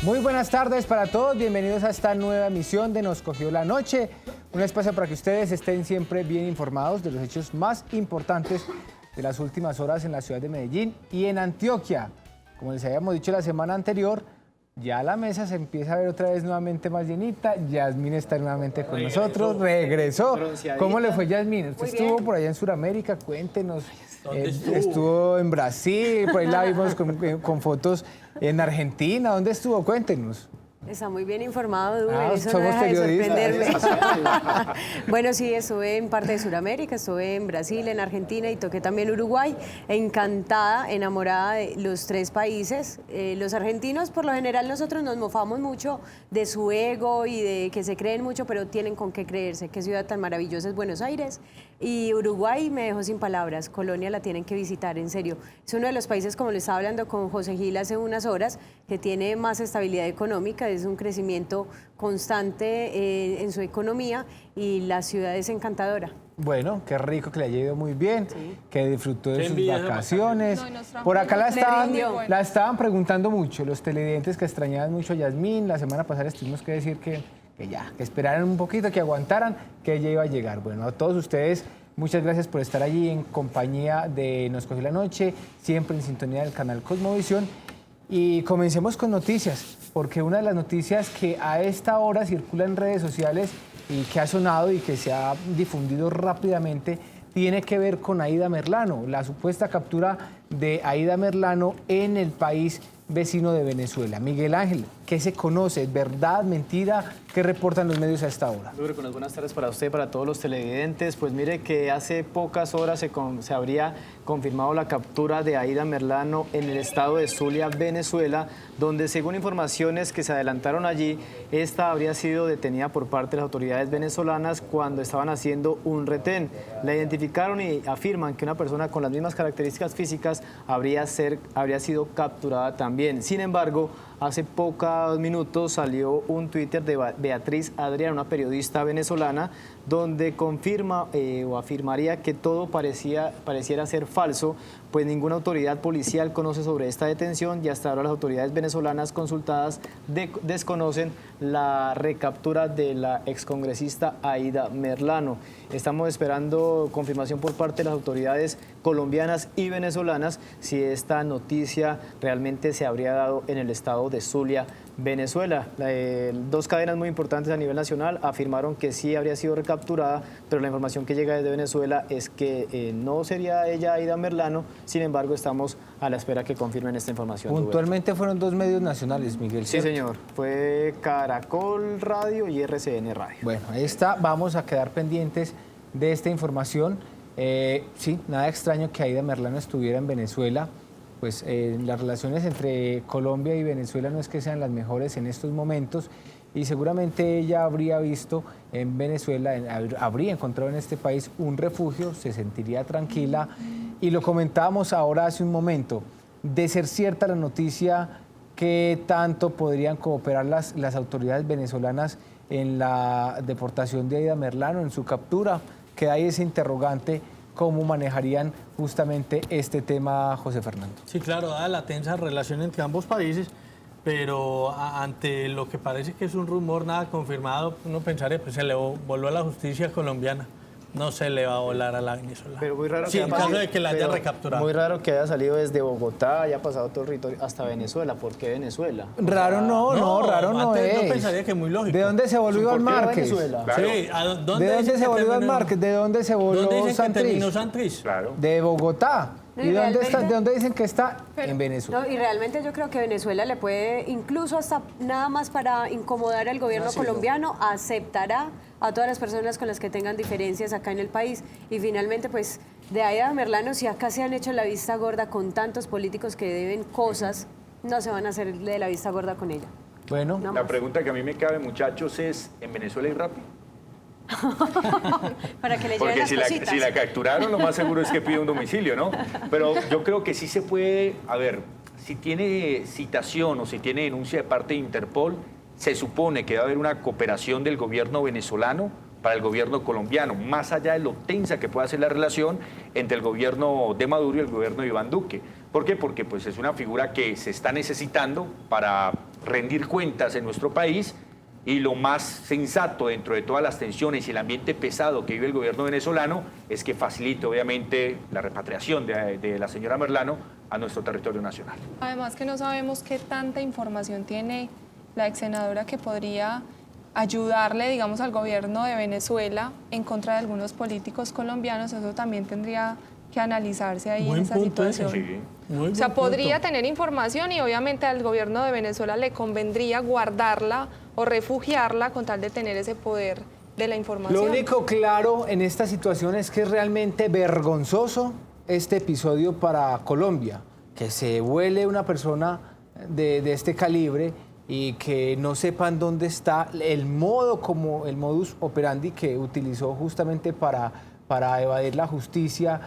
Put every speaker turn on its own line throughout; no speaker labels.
Muy buenas tardes para todos, bienvenidos a esta nueva emisión de Nos Cogió la Noche, un espacio para que ustedes estén siempre bien informados de los hechos más importantes de las últimas horas en la ciudad de Medellín y en Antioquia. Como les habíamos dicho la semana anterior, ya la mesa se empieza a ver otra vez nuevamente más llenita. Yasmín está nuevamente con nosotros, regresó. ¿Cómo le fue, Yasmín? Usted estuvo por allá en Sudamérica, cuéntenos. Estuvo en Brasil, por ahí la vimos con fotos en Argentina. ¿Dónde estuvo? Cuéntenos.
Está muy bien informado, Duber, eso no
somos
deja de
periodistas.
sorprenderme. Bueno, sí, estuve en parte de Sudamérica, estuve en Brasil, en Argentina y toqué también Uruguay. Encantada, enamorada de los tres países. Los argentinos, por lo general, nosotros nos mofamos mucho de su ego y de que se creen mucho, pero tienen con qué creerse. Qué ciudad tan maravillosa es Buenos Aires. Y Uruguay me dejó sin palabras. Colonia la tienen que visitar, en serio. Es uno de los países, como le estaba hablando con José Gil hace unas horas, que tiene más estabilidad económica, es un crecimiento constante en su economía y la ciudad es encantadora.
Bueno, qué rico que le haya ido muy bien,
Sí.
que disfrutó de sus vacaciones.
No,
Por acá
rindió.
la estaban preguntando mucho, los televidentes que extrañaban mucho a Yasmín. La semana pasada les tuvimos que decir que esperaran un poquito, que aguantaran, que ella iba a llegar. Bueno, a todos ustedes, muchas gracias por estar allí en compañía de Nos Cogió la Noche, siempre en sintonía del canal Cosmovisión. Y comencemos con noticias, porque una de las noticias que a esta hora circula en redes sociales y que ha sonado y que se ha difundido rápidamente tiene que ver con Aida Merlano, la supuesta captura de Aida Merlano en el país vecino de Venezuela. Miguel Ángel, ¿qué se conoce? ¿Verdad, mentira? ¿Qué reportan los medios a esta hora?
Unas buenas tardes para usted, para todos los televidentes. Pues mire que hace pocas horas se habría confirmado la captura de Aida Merlano en el estado de Zulia, Venezuela, donde según informaciones que se adelantaron allí, esta habría sido detenida por parte de las autoridades venezolanas cuando estaban haciendo un retén. La identificaron y afirman que una persona con las mismas características físicas habría sido capturada también. Sin embargo, hace pocos minutos salió un Twitter de Beatriz Adrián, una periodista venezolana, donde confirma o afirmaría que todo pareciera ser falso, pues ninguna autoridad policial conoce sobre esta detención y hasta ahora las autoridades venezolanas consultadas desconocen la recaptura de la excongresista Aida Merlano. Estamos esperando confirmación por parte de las autoridades colombianas y venezolanas si esta noticia realmente se habría dado en el estado de Zulia, Venezuela. Dos cadenas muy importantes a nivel nacional afirmaron que sí habría sido recapturada, pero la información que llega desde Venezuela es que no sería ella Aida Merlano. Sin embargo, estamos a la espera que confirmen esta información.
Puntualmente fueron dos medios nacionales, Miguel.
Sí,
¿cierto?
señor. Fue Caracol Radio y RCN Radio.
Bueno, ahí está. Vamos a quedar pendientes de esta información. Sí, nada extraño que Aida Merlano estuviera en Venezuela. Pues las relaciones entre Colombia y Venezuela no es que sean las mejores en estos momentos y seguramente ella habría visto en Venezuela, habría encontrado en este país un refugio, se sentiría tranquila y lo comentábamos ahora hace un momento. De ser cierta la noticia, ¿qué tanto podrían cooperar las autoridades venezolanas en la deportación de Aida Merlano, en su captura? Queda ahí ese interrogante. ¿Cómo manejarían justamente este tema, José Fernando?
Sí, claro, dada la tensa relación entre ambos países, pero ante lo que parece que es un rumor nada confirmado, uno pensaría que se le voló a la justicia colombiana. No se le va a volar a la venezolana.
Pero muy raro
sí,
que
en caso de que la haya recapturado.
Muy raro que haya salido desde Bogotá, haya pasado todo el territorio hasta Venezuela. ¿Por qué Venezuela?
Raro raro no
antes
es.
No pensaría que muy lógico.
¿De dónde se volvió Iván Márquez?
Venezuela?
Sí,
¿De dónde se volvió Iván Márquez? ¿De dónde se voló
¿Dónde dicen que terminó
Santrich?
Santrich?
Claro.
De Bogotá.
No,
¿Y
y
dónde está?
realmente-
¿De dónde dicen que está? En Venezuela.
No, y realmente yo creo que Venezuela le puede, incluso hasta nada más para incomodar al gobierno colombiano, aceptará a todas las personas con las que tengan diferencias acá en el país. Y finalmente, pues, de Aida Merlano, si acá se han hecho la vista gorda con tantos políticos que deben cosas, no se van a hacer de la vista gorda con ella.
Bueno,
No
La
más.
pregunta que a mí me cabe, muchachos, es, ¿en Venezuela hay Rappi?
Para que le lleven
Porque
las cositas.
si la capturaron, lo más seguro es que pide un domicilio, ¿no? Pero yo creo que sí se puede, a ver, si tiene citación o si tiene denuncia de parte de Interpol, se supone que va a haber una cooperación del gobierno venezolano para el gobierno colombiano, más allá de lo tensa que pueda ser la relación entre el gobierno de Maduro y el gobierno de Iván Duque. ¿Por qué? Porque pues, es una figura que se está necesitando para rendir cuentas en nuestro país, y lo más sensato dentro de todas las tensiones y el ambiente pesado que vive el gobierno venezolano es que facilite obviamente la repatriación de la señora Merlano a nuestro territorio nacional.
Además que no sabemos qué tanta información tiene la ex senadora que podría ayudarle, digamos, al gobierno de Venezuela en contra de algunos políticos colombianos. Eso también tendría que analizarse ahí en esa situación.
Sí.
O sea, podría tener información y obviamente al gobierno de Venezuela le convendría guardarla o refugiarla con tal de tener ese poder de la información.
Lo único claro en esta situación es que es realmente vergonzoso este episodio para Colombia, que se vuele una persona de este calibre y que no sepan dónde está el modus operandi que utilizó justamente para evadir la justicia,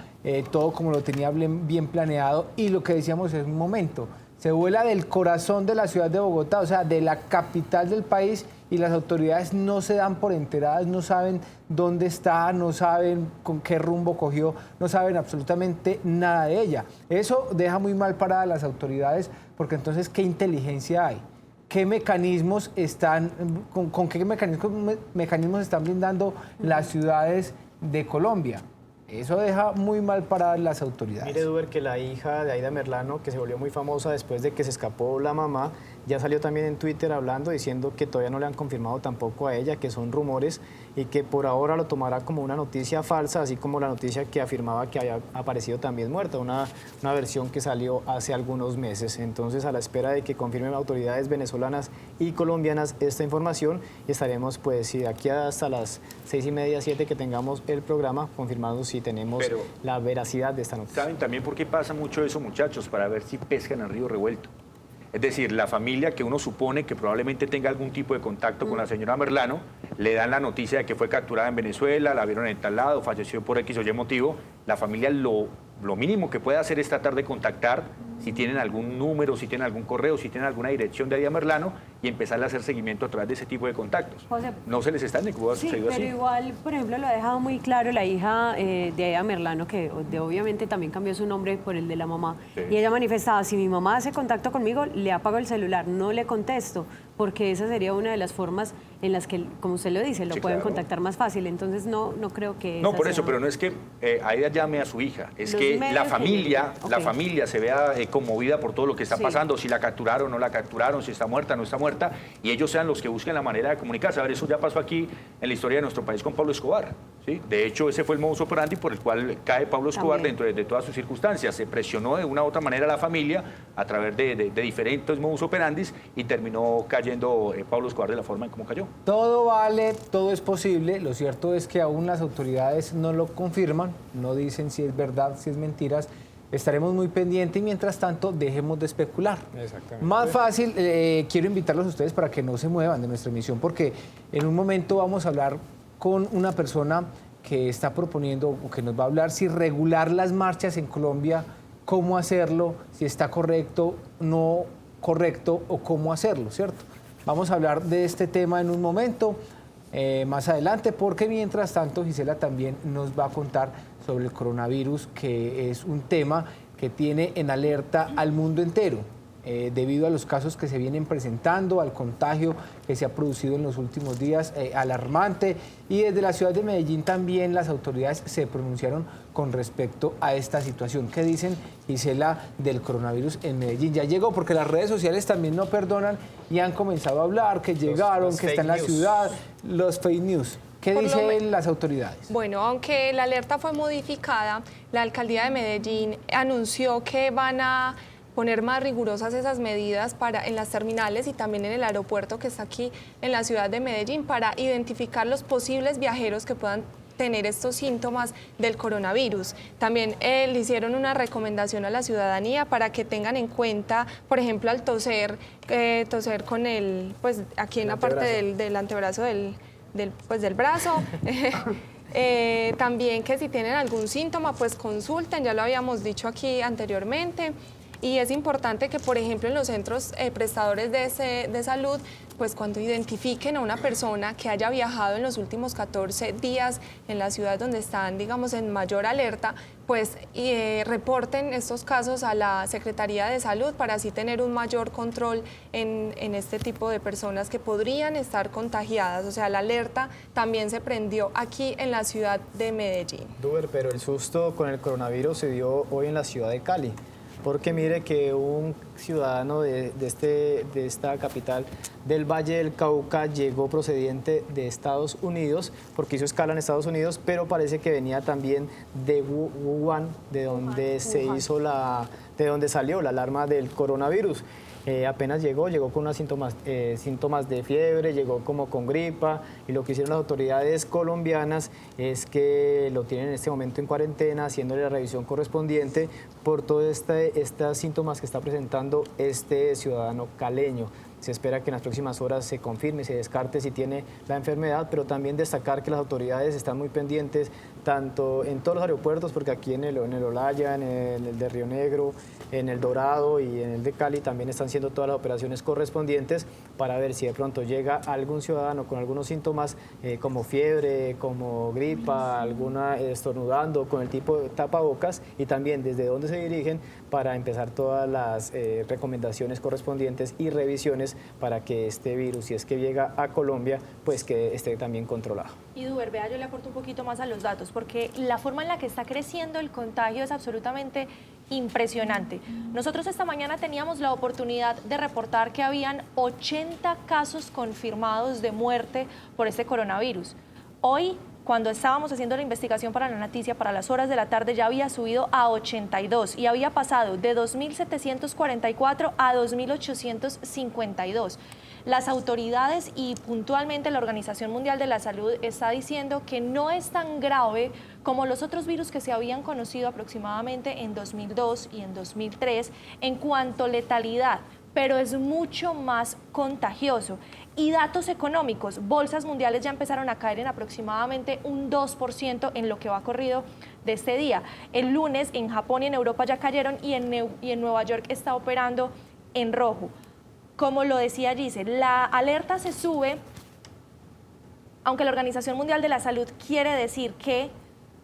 todo como lo tenía bien planeado. Y lo que decíamos en un momento, se vuela del corazón de la ciudad de Bogotá, o sea, de la capital del país, y las autoridades no se dan por enteradas, no saben dónde está, no saben con qué rumbo cogió, no saben absolutamente nada de ella. Eso deja muy mal paradas a las autoridades, porque entonces, ¿qué inteligencia hay? ¿Qué mecanismos están, con qué mecanismos están blindando las ciudades de Colombia? Eso deja muy mal paradas las autoridades.
Mire, Duber, que la hija de Aida Merlano, que se volvió muy famosa después de que se escapó la mamá, ya salió también en Twitter hablando, diciendo que todavía no le han confirmado tampoco a ella, que son rumores, y que por ahora lo tomará como una noticia falsa, así como la noticia que afirmaba que había aparecido también muerta, una versión que salió hace algunos meses. Entonces, a la espera de que confirmen autoridades venezolanas y colombianas esta información, estaremos, pues, de aquí hasta las 6:30, 7 que tengamos el programa, confirmando si tenemos la veracidad de esta noticia.
¿Saben también por qué pasa mucho eso, muchachos? Para ver si pescan a río revuelto. Es decir, la familia que uno supone que probablemente tenga algún tipo de contacto con la señora Merlano, le dan la noticia de que fue capturada en Venezuela, la vieron en tal lado, falleció por X o Y motivo. La familia lo mínimo que puede hacer es tratar de contactar si tienen algún número, si tienen algún correo, si tienen alguna dirección de Aida Merlano, y empezar a hacer seguimiento a través de ese tipo de contactos.
José,
no se les está ni cómo ha sucedido
pero
así.
igual, por ejemplo, lo ha dejado muy claro la hija de Aida Merlano, que obviamente también cambió su nombre por el de la mamá.
Sí.
Y ella manifestaba, si mi mamá hace contacto conmigo, le apago el celular, no le contesto, porque esa sería una de las formas en las que, como usted lo dice, lo
Sí,
pueden
claro.
contactar más fácil. Entonces no creo que...
No,
esa
por eso,
sea-
pero no es que Aida llame a su hija, es
Los
que
medios
la
que-
familia se vea conmovida por todo lo que está
Sí.
pasando, si la capturaron o no la capturaron, si está muerta o no está muerta, y ellos sean los que busquen la manera de comunicarse. A ver, eso ya pasó aquí en la historia de nuestro país con Pablo Escobar, ¿sí? De hecho, ese fue el modus operandi por el cual cae Pablo Escobar
También.
dentro de todas sus circunstancias. Se presionó de una u otra manera a la familia a través de diferentes modus operandis, y terminó cayendo Pablo Escobar de la forma en cómo cayó.
Todo vale, todo es posible. Lo cierto es que aún las autoridades no lo confirman, no dicen si es verdad, si es mentiras. Estaremos muy pendientes y mientras tanto dejemos de especular.
Exactamente.
Más fácil, quiero invitarlos a ustedes para que no se muevan de nuestra emisión, porque en un momento vamos a hablar con una persona que está proponiendo o que nos va a hablar si regular las marchas en Colombia, cómo hacerlo, si está correcto, no correcto o cómo hacerlo, ¿cierto? Vamos a hablar de este tema en un momento, más adelante, porque mientras tanto Gisela también nos va a contar sobre el coronavirus, que es un tema que tiene en alerta al mundo entero, debido a los casos que se vienen presentando, al contagio que se ha producido en los últimos días, alarmante. Y desde la ciudad de Medellín también las autoridades se pronunciaron con respecto a esta situación. ¿Qué dicen, Gisela, del coronavirus en Medellín? Ya llegó, porque las redes sociales también no perdonan y han comenzado a hablar que llegaron,
los
que está en la
fake news.
ciudad, los fake news. ¿Qué
Por lo
dicen las autoridades?
Bueno, aunque la alerta fue modificada, la alcaldía de Medellín anunció que van a poner más rigurosas esas medidas en las terminales y también en el aeropuerto que está aquí en la ciudad de Medellín, para identificar los posibles viajeros que puedan tener estos síntomas del coronavirus. También le hicieron una recomendación a la ciudadanía para que tengan en cuenta, por ejemplo, al toser con pues aquí en la parte del antebrazo del brazo. También que si tienen algún síntoma, pues consulten, ya lo habíamos dicho aquí anteriormente. Y es importante que, por ejemplo, en los centros prestadores de salud pues cuando identifiquen a una persona que haya viajado en los últimos 14 días en la ciudad donde están, digamos, en mayor alerta, pues reporten estos casos a la Secretaría de Salud para así tener un mayor control en este tipo de personas que podrían estar contagiadas. O sea, la alerta también se prendió aquí en la ciudad de Medellín.
Duber, pero el susto con el coronavirus se dio hoy en la ciudad de Cali, porque mire que un ciudadano de esta capital del Valle del Cauca llegó procediente de Estados Unidos, porque hizo escala en Estados Unidos, pero parece que venía también de Wuhan, de donde de donde salió la alarma del coronavirus. Apenas llegó con unos síntomas de fiebre, llegó como con gripa, y lo que hicieron las autoridades colombianas es que lo tienen en este momento en cuarentena, haciéndole la revisión correspondiente por todos estos síntomas que está presentando este ciudadano caleño. Se espera que en las próximas horas se confirme, se descarte si tiene la enfermedad, pero también destacar que las autoridades están muy pendientes tanto en todos los aeropuertos, porque aquí en el Olaya, en el de Río Negro, en el Dorado y en el de Cali también están haciendo todas las operaciones correspondientes para ver si de pronto llega algún ciudadano con algunos síntomas como fiebre, como gripa, alguna estornudando, con el tipo de tapabocas, y también desde dónde se dirigen para empezar todas las recomendaciones correspondientes y revisiones para que este virus, si es que llega a Colombia, pues que esté también controlado.
Y Duber, vea, yo le aporto un poquito más a los datos, porque la forma en la que está creciendo el contagio es absolutamente impresionante. Nosotros esta mañana teníamos la oportunidad de reportar que habían 80 casos confirmados de muerte por este coronavirus. Hoy, cuando estábamos haciendo la investigación para la noticia, para las horas de la tarde, ya había subido a 82 y había pasado de 2.744 a 2.852. Las autoridades y puntualmente la Organización Mundial de la Salud está diciendo que no es tan grave como los otros virus que se habían conocido aproximadamente en 2002 y en 2003 en cuanto a letalidad, pero es mucho más contagioso. Y datos económicos, bolsas mundiales ya empezaron a caer en aproximadamente un 2% en lo que va corrido de este día. El lunes en Japón y en Europa ya cayeron y en Nueva York está operando en rojo. Como lo decía Gise, la alerta se sube, aunque la Organización Mundial de la Salud quiere decir que,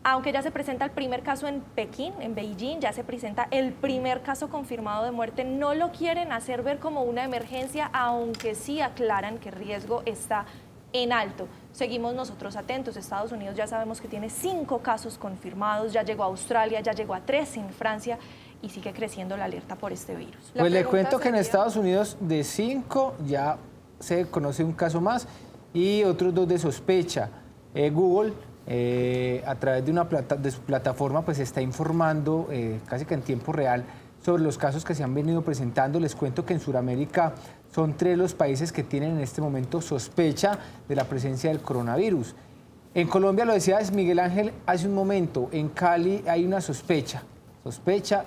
aunque ya se presenta el primer caso en Pekín, en Beijing, ya se presenta el primer caso confirmado de muerte, no lo quieren hacer ver como una emergencia, aunque sí aclaran que el riesgo está en alto. Seguimos nosotros atentos. Estados Unidos ya sabemos que tiene 5 casos confirmados, ya llegó a Australia, ya llegó a 3 en Francia, y sigue creciendo la alerta por este virus.
Pues le cuento que en Estados Unidos de 5 ya se conoce un caso más y otros 2 de sospecha. Google, a través de su plataforma, pues está informando casi que en tiempo real sobre los casos que se han venido presentando. Les cuento que en Sudamérica son 3 los países que tienen en este momento sospecha de la presencia del coronavirus. En Colombia, lo decía Miguel Ángel hace un momento, en Cali hay una sospecha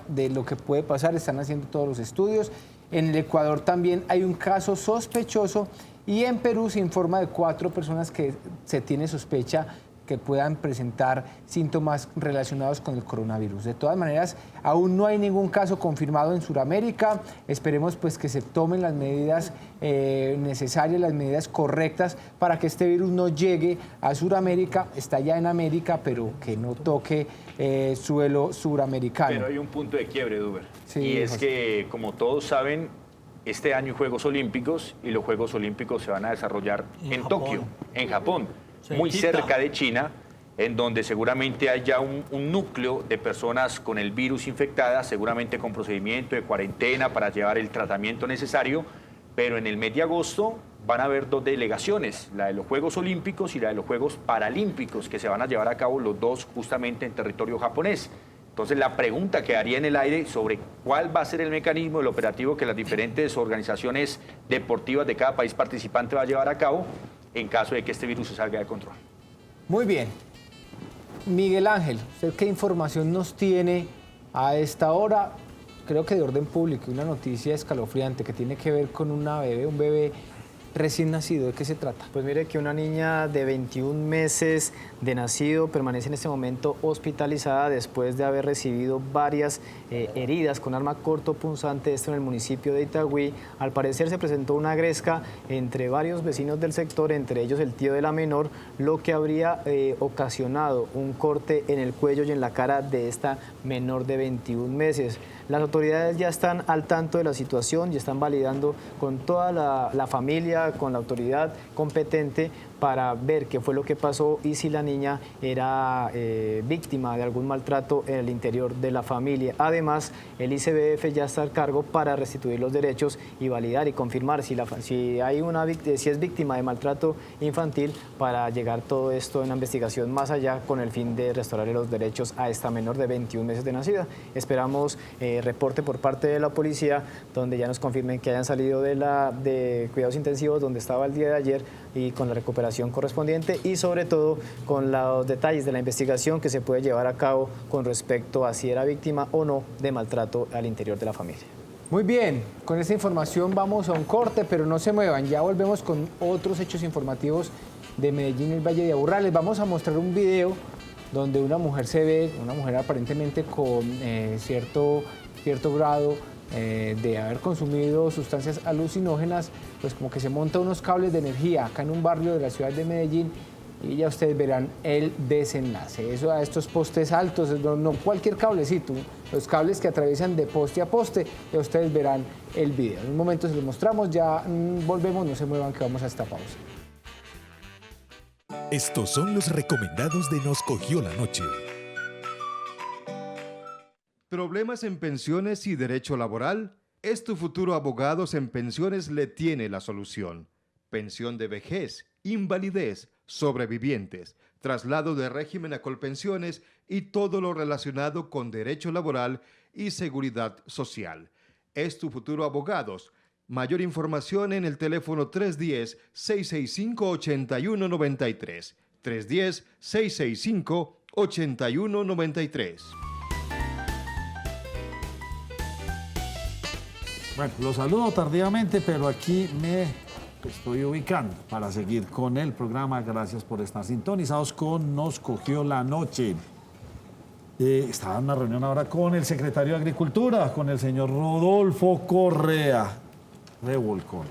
de lo que puede pasar, están haciendo todos los estudios. En el Ecuador también hay un caso sospechoso y en Perú se informa de 4 personas que se tiene sospecha que puedan presentar síntomas relacionados con el coronavirus. De todas maneras, aún no hay ningún caso confirmado en Sudamérica. Esperemos pues que se tomen las medidas necesarias, las medidas correctas para que este virus no llegue a Sudamérica. Está ya en América, pero que no toque suelo suramericano.
Pero hay un punto de quiebre, Duber.
Sí,
y es
José.
que, como todos saben, este año hay Juegos Olímpicos y los Juegos Olímpicos se van a desarrollar en
Japón.
Tokio, en Japón, muy
Cerquita.
cerca de China, en donde seguramente hay ya un núcleo de personas con el virus infectadas, seguramente con procedimiento de cuarentena para llevar el tratamiento necesario, pero en el mes de agosto van a haber 2 delegaciones, la de los Juegos Olímpicos y la de los Juegos Paralímpicos, que se van a llevar a cabo los 2 justamente en territorio japonés. Entonces, la pregunta quedaría en el aire sobre cuál va a ser el mecanismo, el operativo que las diferentes organizaciones deportivas de cada país participante va a llevar a cabo en caso de que este virus se salga de control.
Muy bien. Miguel Ángel, ¿usted qué información nos tiene a esta hora? Creo que de orden público, una noticia escalofriante que tiene que ver con una bebé, un bebé recién nacido. ¿De qué se trata?
Pues mire que una niña de 21 meses de nacido permanece en este momento hospitalizada después de haber recibido varias heridas con arma cortopunzante, esto en el municipio de Itagüí. Al parecer se presentó una gresca entre varios vecinos del sector, entre ellos el tío de la menor, lo que habría ocasionado un corte en el cuello y en la cara de esta menor de 21 meses. Las autoridades ya están al tanto de la situación y están validando con toda la familia, con la autoridad competente para ver qué fue lo que pasó y si la niña era víctima de algún maltrato en el interior de la familia. Además, el ICBF ya está a cargo para restituir los derechos y validar y confirmar si es víctima de maltrato infantil, para llegar todo esto en la investigación más allá con el fin de restaurarle los derechos a esta menor de 21 meses de nacida. Esperamos reporte por parte de la policía donde ya nos confirmen que hayan salido de cuidados intensivos donde estaba el día de ayer y con la recuperación correspondiente y sobre todo con los detalles de la investigación que se puede llevar a cabo con respecto a si era víctima o no de maltrato al interior de la familia.
Muy bien, con esta información vamos a un corte, pero no se muevan, ya volvemos con otros hechos informativos de Medellín y el Valle de Aburrá. Les vamos a mostrar un video donde una mujer se ve, una mujer aparentemente con cierto grado de haber consumido sustancias alucinógenas, pues como que se monta unos cables de energía acá en un barrio de la ciudad de Medellín y ya ustedes verán el desenlace. Eso a estos postes altos, no cualquier cablecito, los cables que atraviesan de poste a poste, ya ustedes verán el video. En un momento se los mostramos, ya volvemos, no se muevan que vamos a esta pausa.
Estos son los recomendados de Nos Cogió la Noche.
¿Problemas en pensiones y derecho laboral? Es Tu Futuro Abogados en Pensiones le tiene la solución. Pensión de vejez, invalidez, sobrevivientes, traslado de régimen a Colpensiones y todo lo relacionado con derecho laboral y seguridad social. Es Tu Futuro Abogados. Mayor información en el teléfono 310-665-8193. 310-665-8193.
Bueno, los saludo tardíamente, pero aquí me estoy ubicando para seguir con el programa. Gracias por estar sintonizados con Nos Cogió la Noche. Estaba en una reunión ahora con el secretario de Agricultura, con el señor Rodolfo Correa. Revolcón.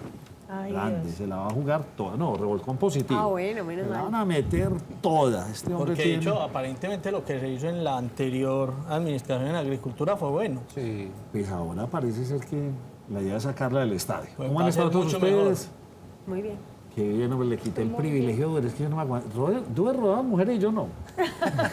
Ay,
grande,
Dios.
se la va a jugar toda. No, revolcón positivo.
Ah, bueno, menos
Se la
mal.
van a meter toda. Este hombre
Porque, de
tiene...
hecho, aparentemente lo que se hizo en la anterior administración en agricultura fue bueno.
Sí. Pues ahora parece ser que la idea es sacarla del estadio.
Pues
¿Cómo
va
han
a ser
estado todos
mucho mejor.
ustedes?
Muy bien.
Que bien, hombre, le quité el privilegio, pero es que yo no me aguanto. Duber rodaba mujeres y yo no.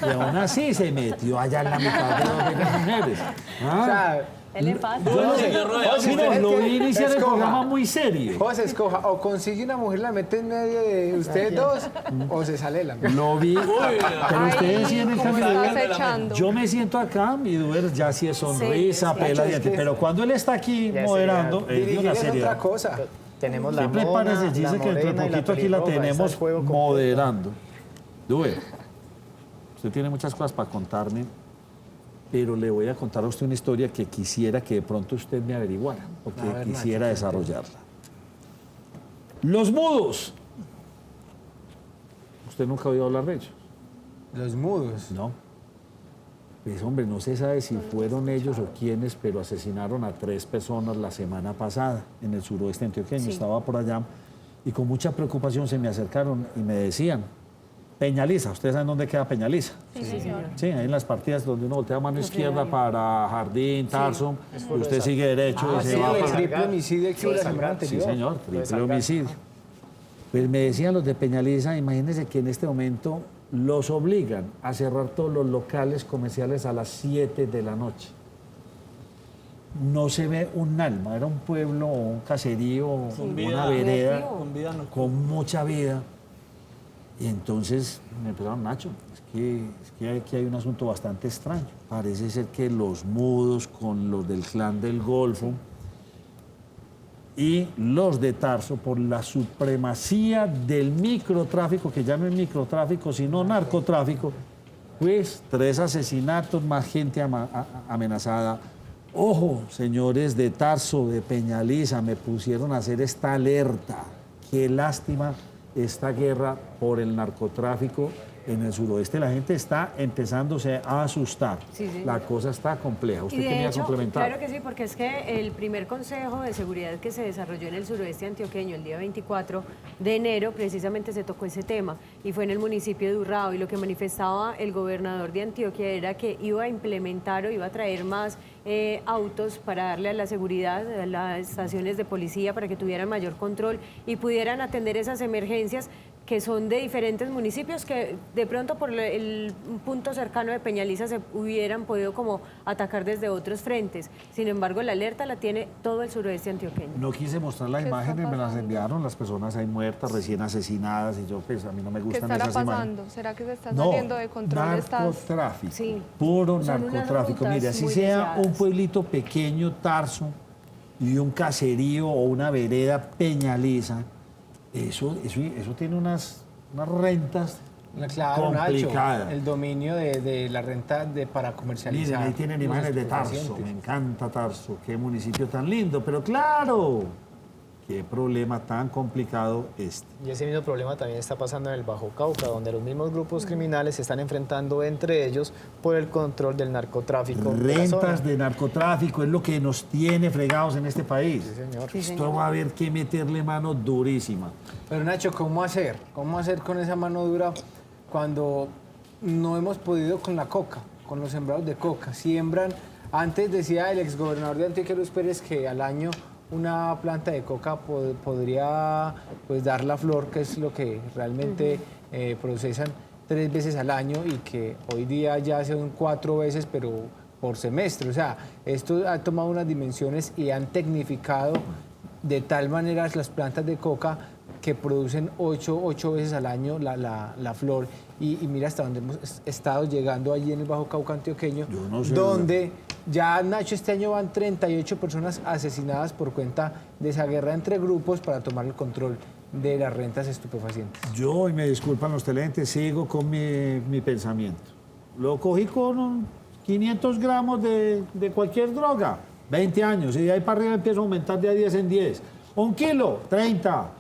Y aún así se metió allá en la mitad de las mujeres.
O sea,
Él le pasa.
yo no sé.
Sí, no, lo vi iniciar el programa muy serio.
José, escoja, o consigue una mujer, la mete en medio de ustedes dos, o se sale de la mesa.
Lo vi, pero ustedes sí en el
¿cómo
cambio
estás
de
echando?
yo me siento acá, mi Duber ya sí es sonrisa,
Sí,
pela
es
diente,
que-
pero cuando él está aquí
Ya es
moderando,
seriedad.
es de
Dirigir
una
es otra
seriedad.
cosa.
Tenemos la
Siempre
mona,
parece,
la
dice que entre
morena y la
poquito aquí la
pelirroja,
tenemos
esa es juego completo.
moderando. Duber, usted tiene muchas cosas para contarme, pero le voy a contar a usted una historia que quisiera que de pronto usted me averiguara, porque
A ver,
quisiera
Nacho,
desarrollarla. Los mudos. ¿Usted nunca ha oído hablar de ellos?
Los mudos.
No. Pues hombre, no se sabe si fueron ellos o quiénes, pero asesinaron a 3 personas la semana pasada en el suroeste antioqueño.
Sí.
Estaba por allá y con mucha preocupación se me acercaron y me decían, Peñaliza, ¿ustedes saben dónde queda Peñaliza?
Sí, señor.
Sí, ahí en las partidas donde uno voltea a mano izquierda para Jardín, Tarso, y
por
usted
esa.
sigue derecho y se
Sí,
va
el
para...
triple homicidio que hubo la semana
Sí,
anterior.
señor,
Lo de
triple
Salgar.
homicidio. Pues me decían los de Peñaliza, imagínense que en este momento los obligan a cerrar todos los locales comerciales a las 7 de la noche. No se ve un alma, era un pueblo, un caserío,
Con
una
vida,
vereda
con vida nocturna.
con mucha vida. Y entonces me empezaron, Nacho, es que aquí hay un asunto bastante extraño. Parece ser que los mudos con los del clan del Golfo y los de Tarso, por la supremacía del microtráfico, que ya no es microtráfico, sino narcotráfico, pues 3 asesinatos, más gente amenazada. Ojo, señores de Tarso, de Peñaliza, me pusieron a hacer esta alerta. qué lástima esta guerra por el narcotráfico en el suroeste. La gente está empezándose a asustar.
Sí, señor.
La cosa está compleja. ¿Usted
Y de
quería
hecho,
complementar?
claro que sí, porque es que el primer Consejo de Seguridad que se desarrolló en el suroeste antioqueño el día 24 de enero, precisamente se tocó ese tema, y fue en el municipio de Urrao, y lo que manifestaba el gobernador de Antioquia era que iba a implementar o iba a traer más autos para darle a la seguridad, a las estaciones de policía, para que tuvieran mayor control y pudieran atender esas emergencias que son de diferentes municipios que de pronto por el punto cercano de Peñaliza se hubieran podido como atacar desde otros frentes. Sin embargo, la alerta la tiene todo el suroeste antioqueño.
No quise mostrar las imágenes, me las enviaron las personas ahí muertas, recién asesinadas, y yo pues a mí no me
¿Qué
gustan
estará
esas imágenes.
pasando? ¿Será que se está
No,
saliendo de control estas?
narcotráfico,
Sí.
puro
Son unas
narcotráfico.
rutas
Mire, así
muy
sea
deseadas.
un pueblito pequeño, Tarso, y un caserío o una vereda Peñaliza, eso tiene unas rentas
Claro, Nacho,
complicadas.
el dominio de la renta para comercializar.
Miren, ahí tienen
los
imágenes de Tarso,
estupefacientes.
me encanta Tarso, qué municipio tan lindo, pero claro, qué problema tan complicado este.
Y ese mismo problema también está pasando en el Bajo Cauca, donde los mismos grupos criminales se están enfrentando entre ellos por el control del narcotráfico. de la zona.
Rentas de narcotráfico es lo que nos tiene fregados en este país.
Sí, señor.
Sí,
Esto
señor.
va a haber que meterle mano durísima.
Pero Nacho, ¿cómo hacer? ¿Cómo hacer con esa mano dura cuando no hemos podido con la coca, con los sembrados de coca? Siembran, antes decía el exgobernador de Antioquia, Luis Pérez, que al año una planta de coca podría pues dar la flor, que es lo que realmente procesan 3 veces al año, y que hoy día ya son 4 veces, pero por semestre. O sea, esto ha tomado unas dimensiones y han tecnificado de tal manera las plantas de coca que producen 8 veces al año la flor. Y mira hasta dónde hemos estado llegando allí en el Bajo Cauca antioqueño,
Yo no sé,
donde ya, Nacho, este año van 38 personas asesinadas por cuenta de esa guerra entre grupos para tomar el control de las rentas estupefacientes.
Yo, y me disculpan los televidentes, sigo con mi pensamiento. Lo cogí con 500 gramos de cualquier droga, 20 años, y de ahí para arriba empiezo a aumentar de a 10 en 10. 1 kilo, 30.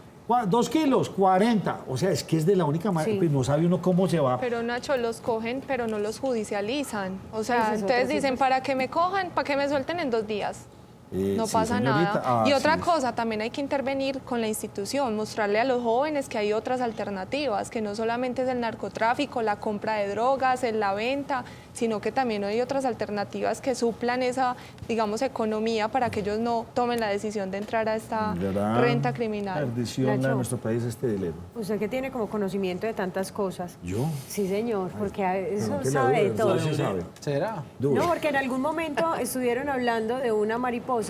2 kilos, 40. O sea, es que es de la única manera,
Sí.
pues no sabe uno cómo se va.
Pero Nacho, los cogen, pero no los judicializan. O sea,
Ese es
entonces
otro
dicen, para que me cojan, para que me suelten en 2 días. No
Sí,
pasa
señorita.
nada. Y otra
sí.
cosa, también hay que intervenir con la institución, mostrarle a los jóvenes que hay otras alternativas, que no solamente es el narcotráfico, la compra de drogas, la venta, sino que también hay otras alternativas que suplan esa, digamos, economía para que ellos no tomen la decisión de entrar a esta
Gran
renta criminal.
perdición
Nacho.
a nuestro país este dilema.
Usted que tiene como conocimiento de tantas cosas.
¿Yo?
Sí, señor, porque a eso
¿qué le
sabe de
dure?
todo.
Usted sí sabe.
¿Será?
Duro.
No, porque en algún momento estuvieron hablando de una mariposa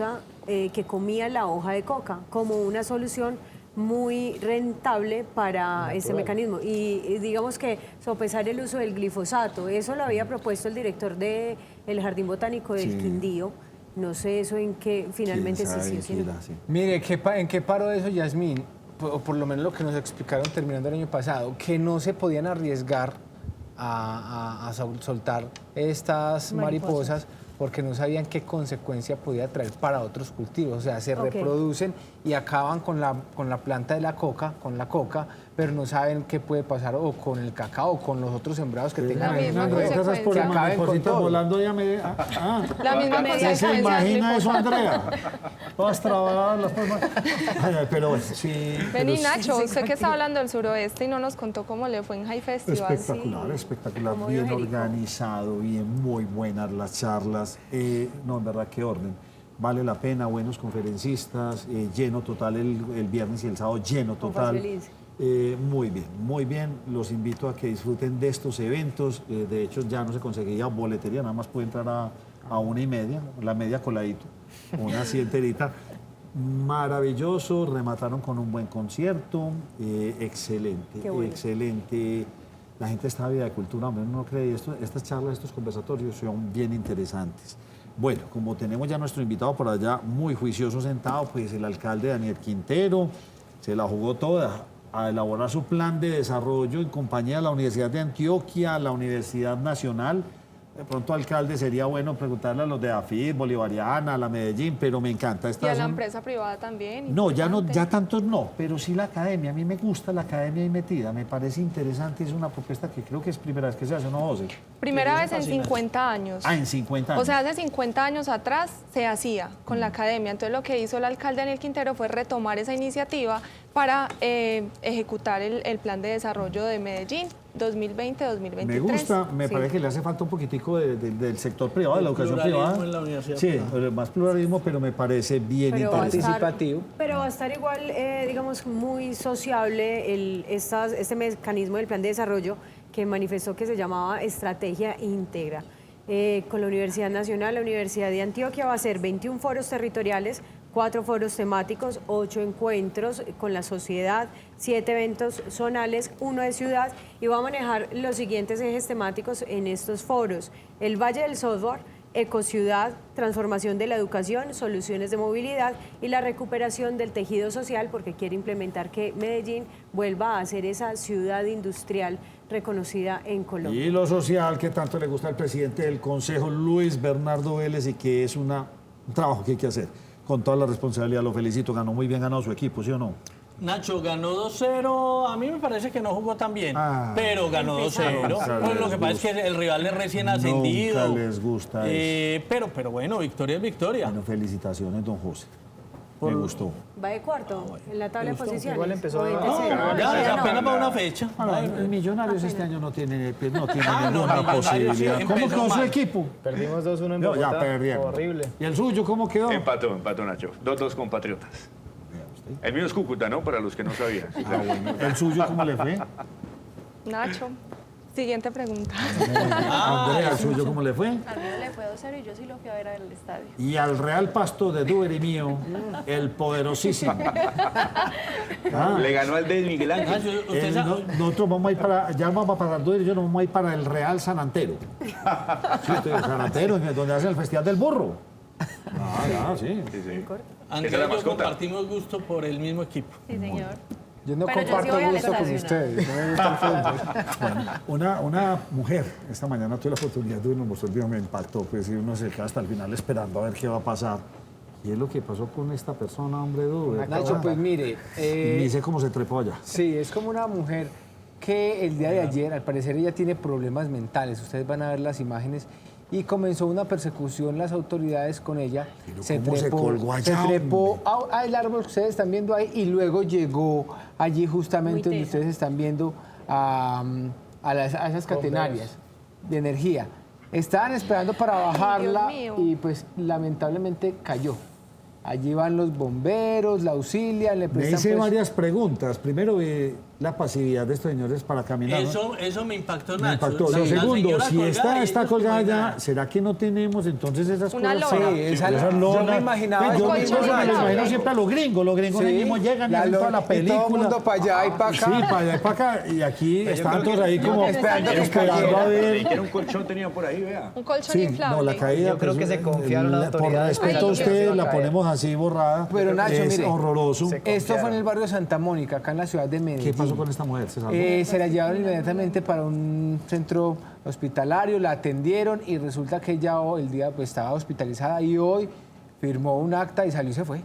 que comía la hoja de coca como una solución muy rentable para ese mecanismo. Y digamos que sopesar el uso del glifosato, eso lo había propuesto el director del Jardín Botánico del
Sí.
Quindío. No sé eso en qué finalmente
¿Quién
sí,
sabe
sí, sí,
qué
no.
era, sí?
Mire, ¿en qué paró eso, Yasmín? O por lo menos lo que nos explicaron terminando el año pasado, que no se podían arriesgar a soltar estas mariposas porque no sabían qué consecuencia podía traer para otros cultivos. O sea, se
Ok.
reproducen y acaban con la planta de la coca, con la coca, pero no saben qué puede pasar o con el cacao o con los otros sembrados que tengan.
La misma
alrededor.
Esas por
consecuencia.
las
Que acaben con
maripositas
todo.
volando ya me...
La misma
¿Se
consecuencia del
imagina eso,
glifosato.
Andrea? Todas trabadas las palmas. Ay, pero bueno, sí.
Vení,
pero
Nacho, usted que está hablando del suroeste y no nos contó cómo le fue en High Festival.
espectacular, espectacular,
Como
bien
vio Jerico.
organizado, bien, muy buenas las charlas. No, en verdad, qué orden. Vale la pena, buenos conferencistas, lleno total el viernes y el sábado, lleno
Con
total.
Fabio Lince.
Muy bien, muy bien. Los invito a que disfruten de estos eventos. De hecho, ya no se conseguía boletería, nada más puede entrar a 1:30, la media coladito, una así enterita. Maravilloso, remataron con un buen concierto, excelente,
Qué bueno.
excelente. La gente está vida de cultura, hombre, uno no cree esto, estas charlas, estos conversatorios son bien interesantes. Bueno, como tenemos ya nuestro invitado por allá, muy juicioso sentado, pues el alcalde Daniel Quintero se la jugó toda a elaborar su plan de desarrollo en compañía de la Universidad de Antioquia, la Universidad Nacional, De pronto, alcalde, sería bueno preguntarle a los de AFID, Bolivariana, a la Medellín, pero me encanta
Y
esta.
a la empresa privada también.
No, ya
importante.
tantos no, pero sí la academia. A mí me gusta la academia ahí metida, me parece interesante. Es una propuesta que creo que es primera vez que se hace, ¿no, José?
Primera vez en 50 años.
Ah, en 50 años.
O sea, hace 50 años atrás se hacía con la academia. Entonces lo que hizo el alcalde Daniel Quintero fue retomar esa iniciativa para ejecutar el plan de desarrollo de Medellín 2020-2023.
Me gusta, me
Sí.
parece que le hace falta un poquitico del sector privado, de la educación
Pluralismo
privada.
en la universidad
Sí,
privada.
más pluralismo, pero me parece bien
Pero va a
interesante.
estar-
Participativo.
Pero va a estar igual, digamos, muy sociable este mecanismo del plan de desarrollo que manifestó que se llamaba Estrategia Íntegra. Con la Universidad Nacional, la Universidad de Antioquia va a ser 21 foros territoriales, 4 foros temáticos, 8 encuentros con la sociedad, 7 eventos zonales, 1 de ciudad, y va a manejar los siguientes ejes temáticos en estos foros: el Valle del Software, Ecociudad, transformación de la educación, soluciones de movilidad y la recuperación del tejido social, porque quiere implementar que Medellín vuelva a ser esa ciudad industrial reconocida en Colombia.
Y lo social que tanto le gusta al presidente del Consejo, Luis Bernardo Vélez, y que es un trabajo que hay que hacer. Con toda la responsabilidad, lo felicito, ganó muy bien ganado su equipo, ¿sí o no?
Nacho ganó 2-0, a mí me parece que no jugó tan bien,
Ah.
pero ganó 2-0.
Nunca
Pues lo
les
que pasa es que el rival es recién ascendido.
Nunca les gusta eso.
Pero bueno, victoria es victoria.
Bueno, felicitaciones, don José. Me gustó.
Va de cuarto en la tabla de posiciones.
Igual empezó
O de
a-
tercero.
Ya,
Todavía no.
apenas va una fecha.
El Millonarios este año no tiene
no,
ninguna
Millonarios
posibilidad.
sí
¿Cómo
empezó
quedó su
mal.
equipo?
Perdimos 2-1 en
No,
Bogotá.
ya perdieron.
Horrible.
¿Y el suyo cómo quedó?
Empató Nacho. 2-2 con Patriotas. El mío es Cúcuta, ¿no? Para los que no sabían.
¿El suyo cómo le fue?
Nacho, siguiente pregunta.
Andrea, ¿el suyo cómo le fue?
Al mío le fue 2-0 y yo sí lo fui a ver al estadio.
Y al Real Pasto de Duber y mío, el poderosísimo. Ah,
Le ganó al de Miguel Ángel.
Nacho, usted sabe-
nosotros vamos a ir para, ya vamos para el Duber y yo nos vamos a ir para el Real San Antero. Sí, San Antero, donde hacen el Festival del Burro. Ah, ya, sí.
Sí, sí.
Andrés
Esa es la
y yo
mascota.
compartimos gusto por el mismo equipo.
Sí, señor.
Yo no
Pero yo sí
comparto
voy al
gusto con
estadio.
ustedes. No me gusta el fútbol.
Una mujer, esta mañana tuve la oportunidad de uno mostró el video, me impactó, pues y uno se queda hasta el final esperando a ver qué va a pasar. Y es lo que pasó con esta persona, hombre, Duber.
Nacho, pues mire,
Ni sé cómo se trepó allá.
sí, es como una mujer que el día de ayer, al parecer, ella tiene problemas mentales. Ustedes van a ver las imágenes. Y comenzó una persecución las autoridades con ella.
Pero ¿cómo se colgó allá,
se trepó al árbol que ustedes están viendo ahí y luego llegó allí justamente
Muy
donde
tesa.
ustedes están viendo a esas catenarias de energía. Estaban esperando para bajarla
mío.
y pues lamentablemente cayó. Allí van los bomberos, la auxilian, le
Me
prestan
hice
pues,
varias preguntas. Primero, la pasividad de estos señores para caminar. ¿no?
Eso me impactó,
Me
Nacho.
impactó.
La
Lo segundo,
señora
si
colgada y
está
ellos
colgada
como
ya,
nada.
¿será que no tenemos entonces esas
Una
cosas?
lona.
Sí, esa
Esas
yo
lonas.
me imaginaba
Pues yo
un
mismo
colchón
me lo
inflable.
imagino siempre a los gringos. Los gringos ahí mismo llegan y hacen toda la
Y todo el
película.
mundo para allá y para acá.
Sí, para allá y para acá. Y aquí están
creo
todos
que-
ahí como
esperando que
esperando
cayera.
a
Ni
ver.
siquiera un colchón tenía por ahí, vea.
Un colchón
Sí,
inflable.
no, la caída.
Yo creo que se confiaron las
Por
autoridades
respeto a
pensando que
ustedes,
se iba a
la
caer.
ponemos así borrada.
Pero, Nacho,
es
mire,
horroroso.
Esto fue en el barrio Santa Mónica, acá en la ciudad de Medellín.
¿Qué pasó con esta mujer? ¿Se salvó?
Se la llevaron inmediatamente para un centro hospitalario, la atendieron y resulta que ella el día pues, estaba hospitalizada y hoy firmó un acta y salió y se fue.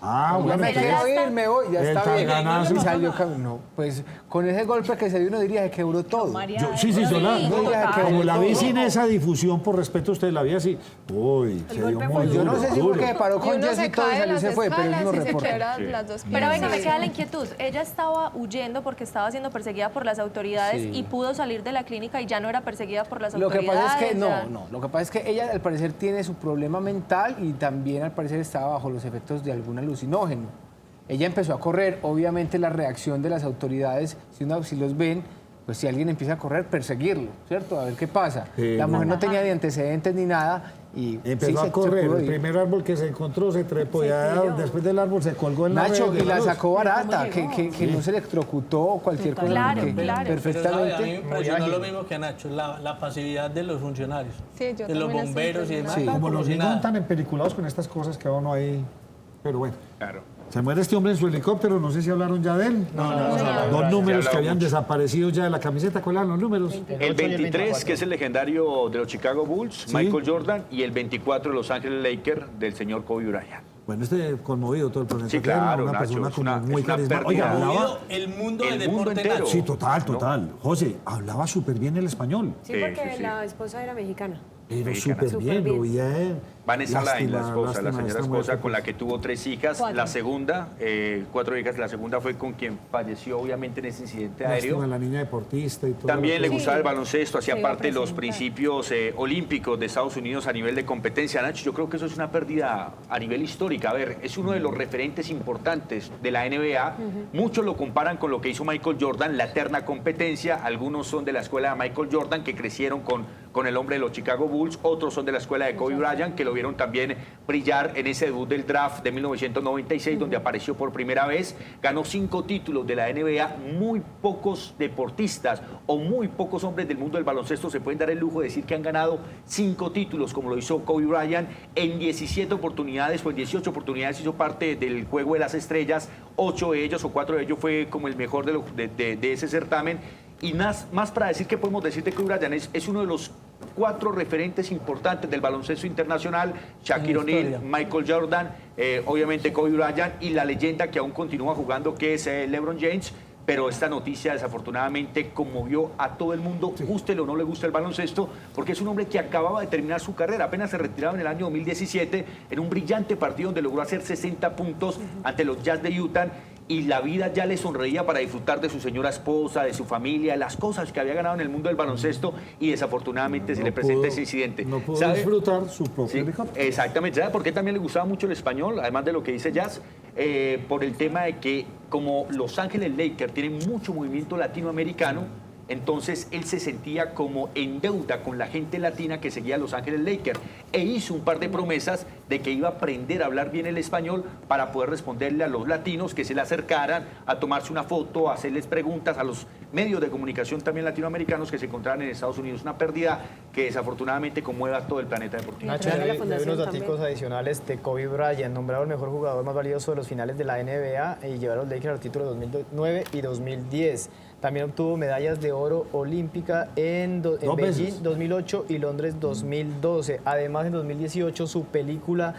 Ah,
Ya
bueno.
me
entonces-
quiero ir, me voy, ya
El
está bien.
tanganazo.
Y salió no, pues con ese golpe que se dio uno diría que quebró todo.
Sí, yo la,
Sí,
no,
total.
como la vi sin esa difusión, por respeto a usted, la vi así. Uy, se dio
golpe
muy
fue
duro.
Yo no sé si
duro.
fue que paró
Y
con
uno
Jessy
se
y todo y
cae de
salió y
las
se fue, pero él no
escalas y se
reporta.
quiebra
Sí.
las dos
Pero venga,
piernas.
me queda la inquietud. Ella estaba huyendo porque estaba siendo perseguida por las autoridades
Sí.
y pudo salir de la clínica y ya no era perseguida por las
Lo que
autoridades.
pasa es que
ya.
lo que pasa es que ella al parecer tiene su problema mental y también al parecer estaba bajo los efectos de algún alucinógeno. Ella empezó a correr, obviamente la reacción de las autoridades, si los ven, pues si alguien empieza a correr, perseguirlo, ¿cierto? A ver qué pasa.
Sí,
La mujer no
Ajá.
tenía ni antecedentes ni nada y
Empezó
sí,
a
se
correr,
pudo
el
ir.
primer árbol que se encontró se trepó, ya después del árbol se colgó en la
Nacho,
red de
y la
luz.
sacó barata,
llegó?
que no se electrocutó o cualquier cosa.
Claro,
que
claro.
Pero, ¿sabe? A mí me
perfectamente.
impresionó lo mismo que a Nacho, la pasividad de los funcionarios,
Sí, yo
de los
también estoy
bomberos y demás.
impresionada.
Como los
si
gringos
nada.
tan empeliculados con estas cosas que uno ahí... Pero bueno,
Claro.
Se muere este hombre en su helicóptero, no sé si hablaron ya de él.
No.
Dos números que habían
mucho.
desaparecido ya de la camiseta, ¿cuáles eran los números?
El 23, que es el legendario de los Chicago Bulls,
Sí.
Michael Jordan, y el 24 de Los Ángeles Lakers, del señor Kobe Bryant.
Bueno, conmovido todo el proceso.
Sí, claro,
una
Nacho,
persona
es
como
una-
muy
es una
carismática.
pérdida.
Oiga, hablaba...
Movido el mundo del
El mundo
deporte
entero.
nacho.
Sí, total. José, hablaba súper bien el español.
Sí,
Sí,
porque
sí, sí.
la esposa era mexicana.
Pero
Mexicana.
súper bien, lo oía él.
Vanessa Line, la esposa, la
lástima
señora
esta
esposa
muerte,
con la
pues.
que tuvo 3 hijas.
4.
La segunda, 4 hijas, la segunda fue con quien falleció obviamente en ese incidente aéreo.
Lástima, la niña deportista y todo.
También le
Sí.
gustaba el baloncesto, hacía
Se iba a
parte de los
presentar.
principios olímpicos de Estados Unidos a nivel de competencia. Nacho, yo creo que eso es una pérdida a nivel histórica. A ver, es uno de los referentes importantes de la NBA. Muchos lo comparan con lo que hizo Michael Jordan, la eterna competencia. Algunos son de la escuela de Michael Jordan, que crecieron con el hombre de los Chicago Bulls. Otros son de la escuela de Kobe Bryant, que lo vieron también brillar en ese debut del draft de 1996, donde apareció por primera vez. Ganó 5 títulos de la NBA. Muy pocos deportistas o muy pocos hombres del mundo del baloncesto se pueden dar el lujo de decir que han ganado 5 títulos, como lo hizo Kobe Bryant. En 17 oportunidades o en 18 oportunidades hizo parte del juego de las estrellas. 8 de ellos o 4 de ellos fue como el mejor de ese certamen. Y más para decir que podemos decir de Kobe Bryant, es uno de los 4 referentes importantes del baloncesto internacional: Shaquille O'Neal, Michael Jordan, obviamente Kobe Bryant, y la leyenda que aún continúa jugando, que es LeBron James. Pero esta noticia desafortunadamente conmovió a todo el mundo, guste o no le guste el baloncesto, porque es un hombre que acababa de terminar su carrera, apenas se retiraba en el año 2017 en un brillante partido donde logró hacer 60 puntos ante los Jazz de Utah, y la vida ya le sonreía para disfrutar de su señora esposa, de su familia, de las cosas que había ganado en el mundo del baloncesto, y desafortunadamente se le presenta ese incidente.
No pudo
¿Sabe?
disfrutar su propio
Sí,
helicóptero.
exactamente. ¿Sabe por qué también le gustaba mucho el español? Además de lo que dice Jazz, por el tema de que como Los Ángeles Lakers tienen mucho movimiento latinoamericano, entonces él se sentía como en deuda con la gente latina que seguía a Los Ángeles Lakers, e hizo un par de promesas de que iba a aprender a hablar bien el español para poder responderle a los latinos que se le acercaran, a tomarse una foto, a hacerles preguntas a los medios de comunicación también latinoamericanos que se encontraban en Estados Unidos. Una pérdida que desafortunadamente conmueve a todo el planeta deportivo.
Y a
Nacho,
través de la
le doy
fundación
unos
también.
datos adicionales de Kobe Bryant, nombrado el mejor jugador más valioso de los finales de la NBA y llevar a los Lakers al título 2009 y 2010. También obtuvo medallas de oro olímpica en
Dos
Beijing
veces.
2008 y Londres 2012. Además, en 2018 su película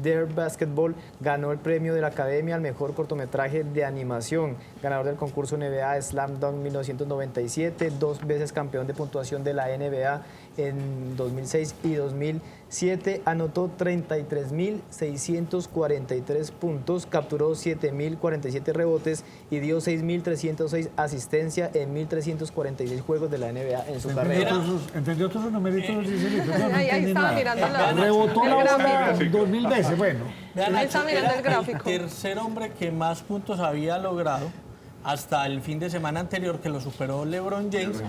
Dare Basketball ganó el premio de la Academia al mejor cortometraje de animación, ganador del concurso NBA Slam Dunk 1997, 2 veces campeón de puntuación de la NBA en 2006 y 2007, anotó 33.643 puntos, capturó 7.047 rebotes y dio 6.306 asistencias en 1.346 juegos de la NBA en su carrera.
¿Entendió todos los numeritos? No
Ahí
entendí
estaba
nada.
mirando la-
Rebotó
el
la bola
gráfico.
2000 veces, bueno.
Vean,
Ahí está
Nacho,
mirando
era
el gráfico.
el tercer hombre que más puntos había logrado hasta el fin de semana anterior, que lo superó LeBron James.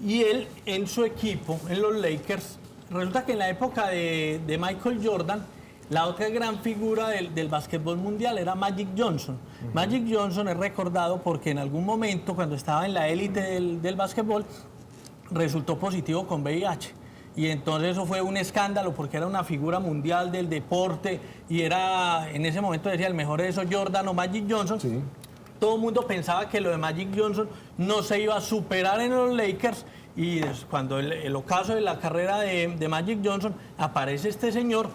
Y él, en su equipo, en los Lakers, resulta que en la época de Michael Jordan, la otra gran figura del básquetbol mundial era Magic Johnson. Magic Johnson es recordado porque en algún momento, cuando estaba en la élite del básquetbol, resultó positivo con VIH. Y entonces eso fue un escándalo porque era una figura mundial del deporte y era, en ese momento decía, el mejor es eso Jordan o Magic Johnson.
Sí.
Todo el mundo pensaba que lo de Magic Johnson no se iba a superar en los Lakers, y cuando el ocaso de la carrera de Magic Johnson, aparece este señor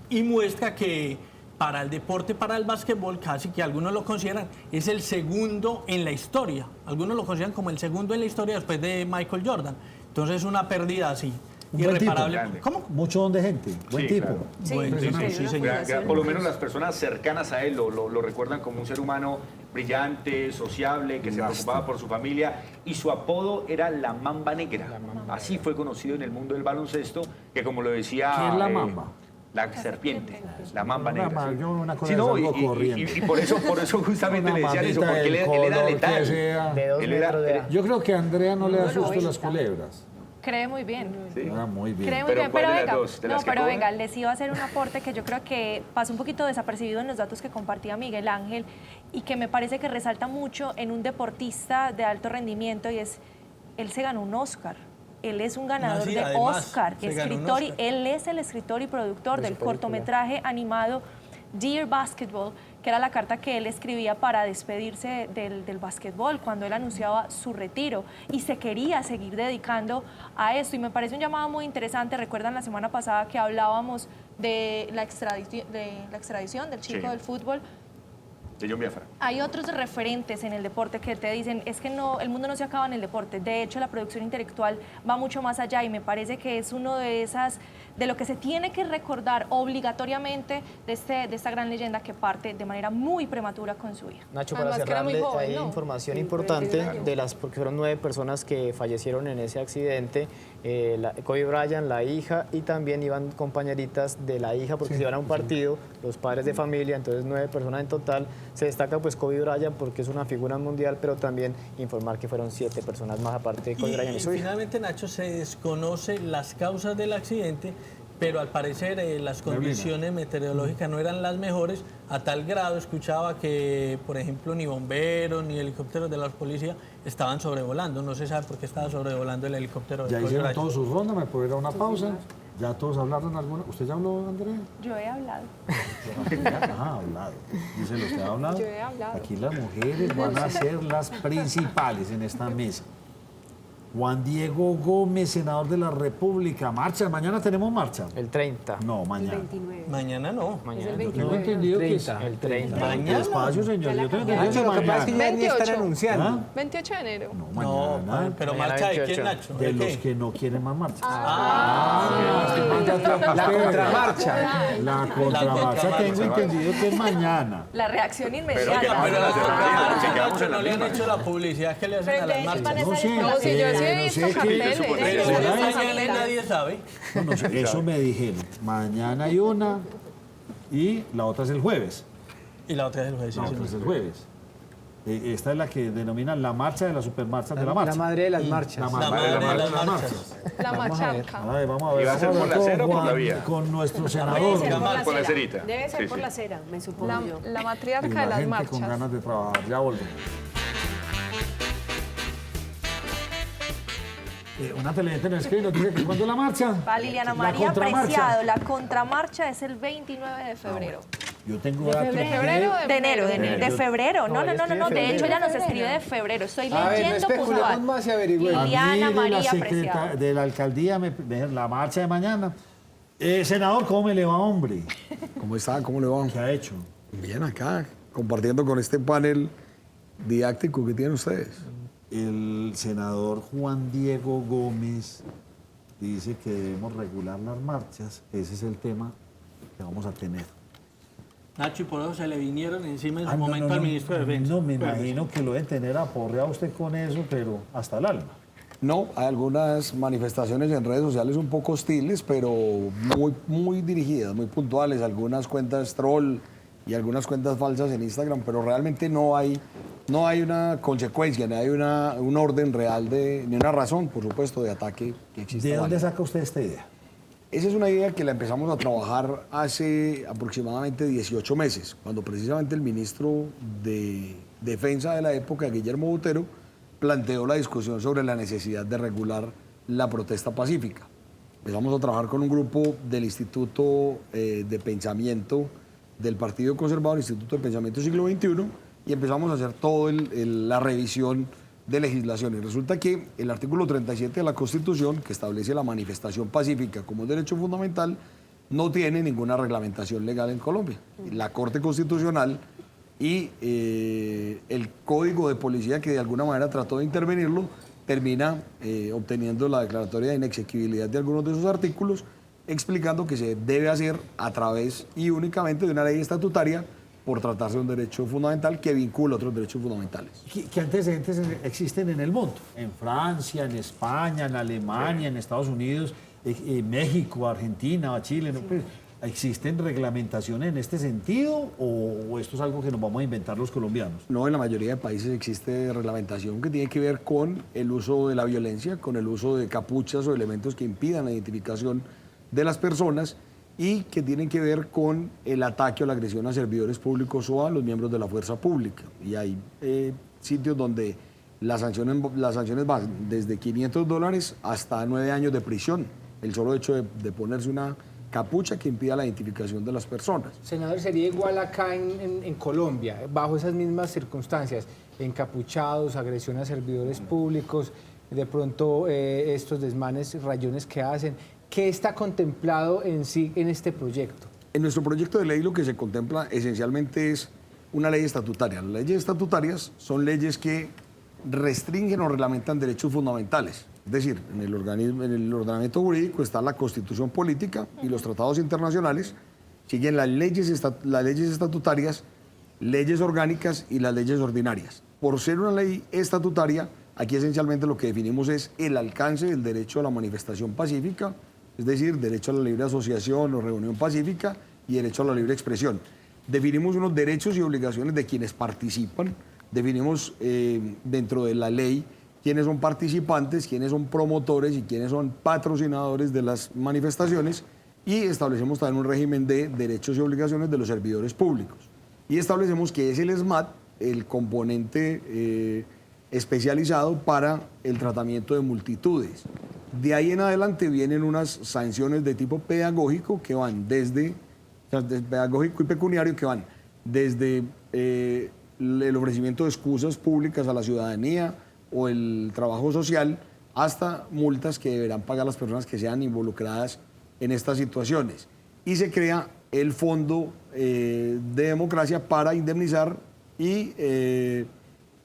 y muestra que para el deporte, para el básquetbol, casi que algunos lo consideran, es el segundo en la historia. Algunos lo consideran como el segundo en la historia después de Michael Jordan. Entonces es una pérdida así,
Un buen
irreparable.
tipo.
¿Cómo?
Mucho don de gente, buen
Sí,
tipo.
claro.
Sí,
Bueno, sí,
sí,
sí,
una
señor.
fundación.
Por lo menos las personas cercanas a él lo recuerdan como un ser humano brillante, sociable, que se preocupaba por su familia, y su apodo era la Mamba Negra. Así fue conocido en el mundo del baloncesto, que como lo decía...
¿Qué es la mamba?
La serpiente, la Mamba
Una
Negra.
ma-
sí.
yo una cosa
Sí,
de
no,
salgo corriendo.
y por eso justamente
Una
le decían eso,
mamita
porque
del
él era
color que
letal.
sea.
De 2
Él era-
metros de edad.
Yo creo que a Andrea no le da
No,
susto las
90.
culebras.
Cree muy bien.
Sí.
Ah, muy bien.
Cree muy
Pero
bien,
¿cuál
pero
de las
venga,
dos? ¿De las
no,
que
pero
coge?
venga, les iba a hacer un aporte que yo creo que pasó un poquito desapercibido en los datos que compartía Miguel Ángel y que me parece que resalta mucho en un deportista de alto rendimiento, y es, él se ganó un Oscar. Él es un ganador
sí,
de
además,
Oscar,
se ganó un
escritor, y
Oscar.
él es el escritor y productor del cortometraje animado Dear Basketball, que era la carta que él escribía para despedirse del básquetbol, cuando él anunciaba su retiro y se quería seguir dedicando a esto. Y me parece un llamado muy interesante. Recuerdan la semana pasada que hablábamos de la extradición del chico del fútbol.
De John Biafra.
Hay otros referentes en el deporte que te dicen, es que no, el mundo no se acaba en el deporte. De hecho, la producción intelectual va mucho más allá y me parece que es uno de lo que se tiene que recordar obligatoriamente de esta gran leyenda que parte de manera muy prematura con su hija.
Nacho, para
Además que era muy
cerrarle,
joven,
hay
¿no?
información
Sí,
importante
46
porque fueron 9 personas que fallecieron en ese accidente. Kobe Bryant, la hija, y también iban compañeritas de la hija porque se iban a un partido, los padres de familia, entonces 9 personas en total. Se destaca pues Kobe Bryant porque es una figura mundial, pero también informar que fueron 7 personas más aparte de Kobe Bryant y su hija.
Finalmente, Nacho, se desconoce las causas del accidente, pero al parecer las condiciones meteorológicas no eran las mejores, a tal grado escuchaba que, por ejemplo, ni bomberos ni helicópteros de la policía estaban sobrevolando. No se sabe por qué estaba sobrevolando el helicóptero de
Ya
Kobe
hicieron
Bryant.
todos sus rondas, me puedo ir a una pausa. Ya todos hablaron alguna. ¿Usted ya habló, Andrea?
Yo he hablado.
Ah, hablado. Díselo, ¿usted ha hablado?
Yo he hablado.
Aquí las mujeres van a ser las principales en esta mesa. Juan Diego Gómez, senador de la República. Marcha, mañana tenemos marcha.
El 30.
No,
El
mañana.
29.
Mañana no.
Es
Mañana.
el
Yo
29.
tengo entendido que es
El 30.
Mañana.
Despacio, señor. Yo tengo entendido
Nacho,
que
lo que pasa es que
mañana.
ya ni están
28.
anunciando.
¿Ah?
28 de enero.
No,
No,
mañana.
pero
Mañana
marcha de
28.
quién, Nacho.
De
¿De
los
qué?
que no quieren más marcha.
La contramarcha.
La contramarcha
contramarcha.
tengo entendido que es mañana.
La reacción
Pero
inmediata.
que no
Pero las
Sí,
contramarchas,
quedamos
Nacho,
en la
no le han
misma.
hecho la publicidad que le hacen
Pero
a las
de hecho van
marchas.
a
No
salir
sé,
No, si yo sí he
no
visto
sé qué-
carteles.
Pero
Pero
¿Será?
mañana nadie sabe.
No sé, eso me dijeron. Mañana hay una y la otra es el jueves.
Y la otra es el juez.
La otra es el jueves. Esta es la que denominan la marcha de las supermarchas de la marcha.
La madre de las marchas.
La
La
madre
madre de las
marchas.
marchas.
La machanca.
A ver, vamos a ver.
¿Y va a ser
vamos
por la
con
acera o por la
Juan-
vía?
Con nuestro
Debe
senador.
ser por la
Con la
acera.
cerita.
Debe ser
Sí,
por
sí.
la acera, me supongo
La,
yo.
la
Y
matriarca
la
de las
gente con
marchas.
ganas de trabajar. Ya volvemos. Una televidente nos escribe y nos dice que cuando la marcha.
Va Liliana
La
María
contramarcha.
Preciado. La contramarcha es el 29 de febrero.
Yo tengo datos
¿De febrero o
De enero, de febrero. No,
ella
no, no,
escribe
no. De
febrero.
hecho, ella nos escribe de febrero. Estoy
A ver, no
leyendo
especulemos
puntual.
más y averigüemos.
Liliana
A mí de la
María
secreta-
Preciado.
de la alcaldía, la marcha de mañana. Senador, ¿cómo me le va, hombre?
¿Cómo está? ¿Cómo le va?
¿Qué ha hecho?
Bien, acá, compartiendo con este panel didáctico que tienen ustedes.
El senador Juan Diego Gómez dice que debemos regular las marchas. Ese es el tema que vamos a tener.
Nacho, y por eso se le vinieron encima en su
Ah, no,
momento
no,
al
no,
ministro de Defensa.
No, me imagino que lo deben tener aporreado usted con eso, pero hasta el alma.
No, hay algunas manifestaciones en redes sociales un poco hostiles, pero muy dirigidas, muy puntuales. Algunas cuentas troll y algunas cuentas falsas en Instagram, pero realmente no hay una consecuencia, ni hay un orden real, ni una razón, por supuesto, de ataque que existe.
¿De dónde saca usted esta idea?
Esa es una idea que la empezamos a trabajar hace aproximadamente 18 meses, cuando precisamente el ministro de Defensa de la época, Guillermo Botero, planteó la discusión sobre la necesidad de regular la protesta pacífica. Empezamos a trabajar con un grupo del Instituto de Pensamiento del Partido Conservador, Instituto de Pensamiento Siglo XXI, y empezamos a hacer toda la revisión de legislación. Y resulta que el artículo 37 de la Constitución, que establece la manifestación pacífica como un derecho fundamental, no tiene ninguna reglamentación legal en Colombia. La Corte Constitucional y el Código de Policía, que de alguna manera trató de intervenirlo, termina obteniendo la declaratoria de inexequibilidad de algunos de esos artículos, explicando que se debe hacer a través y únicamente de una ley estatutaria por tratarse de un derecho fundamental que vincula otros derechos fundamentales.
¿Qué antecedentes existen en el mundo? En Francia, en España, en Alemania, en Estados Unidos, México, Argentina, Chile. ¿No? Pues, ¿existen reglamentaciones en este sentido o esto es algo que nos vamos a inventar los colombianos?
No, en la mayoría de países existe reglamentación que tiene que ver con el uso de la violencia, con el uso de capuchas o elementos que impidan la identificación de las personas y que tienen que ver con el ataque o la agresión a servidores públicos o a los miembros de la fuerza pública. Y hay sitios donde las sanciones van desde $500 hasta 9 años de prisión. El solo hecho de ponerse una capucha que impida la identificación de las personas.
Senador, ¿sería igual acá en Colombia, bajo esas mismas circunstancias? Encapuchados, agresión a servidores públicos, de pronto estos desmanes, rayones que hacen. ¿Qué está contemplado en sí en este proyecto?
En nuestro proyecto de ley lo que se contempla esencialmente es una ley estatutaria. Las leyes estatutarias son leyes que restringen o reglamentan derechos fundamentales. Es decir, en el ordenamiento jurídico está la Constitución política y los tratados internacionales, siguen las leyes estatutarias, leyes orgánicas y las leyes ordinarias. Por ser una ley estatutaria, aquí esencialmente lo que definimos es el alcance del derecho a la manifestación pacífica, es decir, derecho a la libre asociación o reunión pacífica y derecho a la libre expresión. Definimos unos derechos y obligaciones de quienes participan, definimos dentro de la ley quiénes son participantes, quiénes son promotores y quiénes son patrocinadores de las manifestaciones y establecemos también un régimen de derechos y obligaciones de los servidores públicos. Y establecemos que es el SMAT el componente especializado para el tratamiento de multitudes. De ahí en adelante vienen unas sanciones de tipo pedagógico que van desde, pedagógico y pecuniario, que van desde el ofrecimiento de excusas públicas a la ciudadanía o el trabajo social, hasta multas que deberán pagar las personas que sean involucradas en estas situaciones. Y se crea el Fondo de Democracia para indemnizar y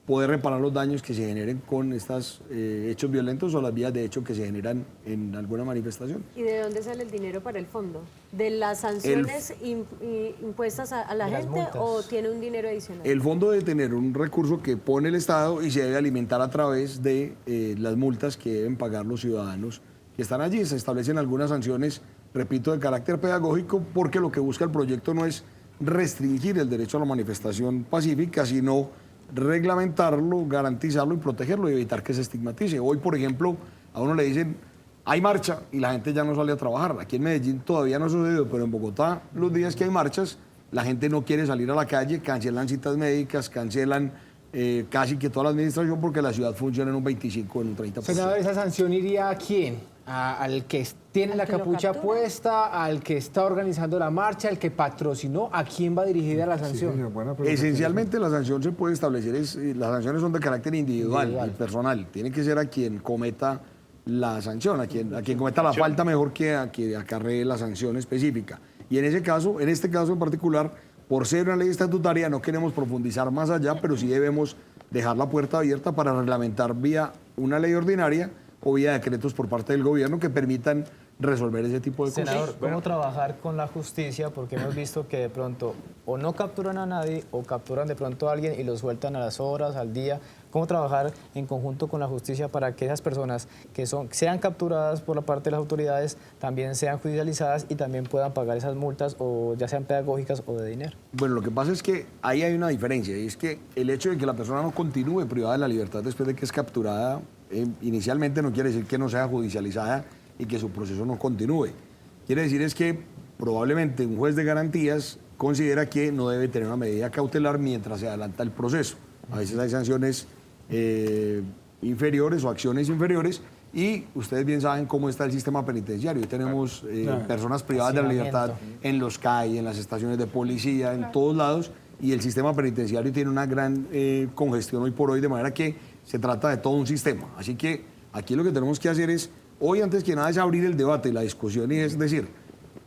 poder reparar los daños que se generen con estos hechos violentos o las vías de hecho que se generan en alguna manifestación.
¿Y de dónde sale el dinero para el fondo? ¿De las sanciones impuestas a la gente o tiene un dinero adicional?
El fondo debe tener un recurso que pone el Estado y se debe alimentar a través de las multas que deben pagar los ciudadanos que están allí. Se establecen algunas sanciones, repito, de carácter pedagógico, porque lo que busca el proyecto no es restringir el derecho a la manifestación pacífica, sino reglamentarlo, garantizarlo y protegerlo y evitar que se estigmatice. Hoy, por ejemplo, a uno le dicen, hay marcha y la gente ya no sale a trabajar. Aquí en Medellín todavía no ha sucedido, pero en Bogotá, los días que hay marchas, la gente no quiere salir a la calle, cancelan citas médicas, cancelan casi que toda la administración porque la ciudad funciona en un 25, en un 30%.
Senador, ¿esa sanción iría a quién? ¿Al que tiene la capucha puesta, al que está organizando la marcha, al que patrocinó? ¿A quién va dirigida la sanción?
Sí, esencialmente la sanción se puede establecer, las sanciones son de carácter individual y personal. Tiene que ser a quien cometa la sanción, a quien cometa la falta mejor que acarree la sanción específica. Y en este caso en particular, por ser una ley estatutaria, no queremos profundizar más allá, pero sí debemos dejar la puerta abierta para reglamentar vía una ley ordinaria o vía decretos por parte del gobierno que permitan resolver ese tipo de cosas.
Senador, ¿cómo trabajar con la justicia? Porque hemos visto que de pronto o no capturan a nadie o capturan de pronto a alguien y lo sueltan a las horas, al día. ¿Cómo trabajar en conjunto con la justicia para que esas personas que sean capturadas por la parte de las autoridades también sean judicializadas y también puedan pagar esas multas, o ya sean pedagógicas o de dinero?
Bueno, lo que pasa es que ahí hay una diferencia, y es que el hecho de que la persona no continúe privada de la libertad después de que es capturada, inicialmente no quiere decir que no sea judicializada y que su proceso no continúe. Quiere decir es que probablemente un juez de garantías considera que no debe tener una medida cautelar mientras se adelanta el proceso. A veces hay sanciones inferiores o acciones inferiores, y ustedes bien saben cómo está el sistema penitenciario. Hoy tenemos personas privadas de la libertad en los CAI, en las estaciones de policía, en todos lados, y el sistema penitenciario tiene una gran congestión hoy por hoy, de manera que se trata de todo un sistema. Así que aquí lo que tenemos que hacer es, hoy antes que nada, es abrir el debate y la discusión, y es decir,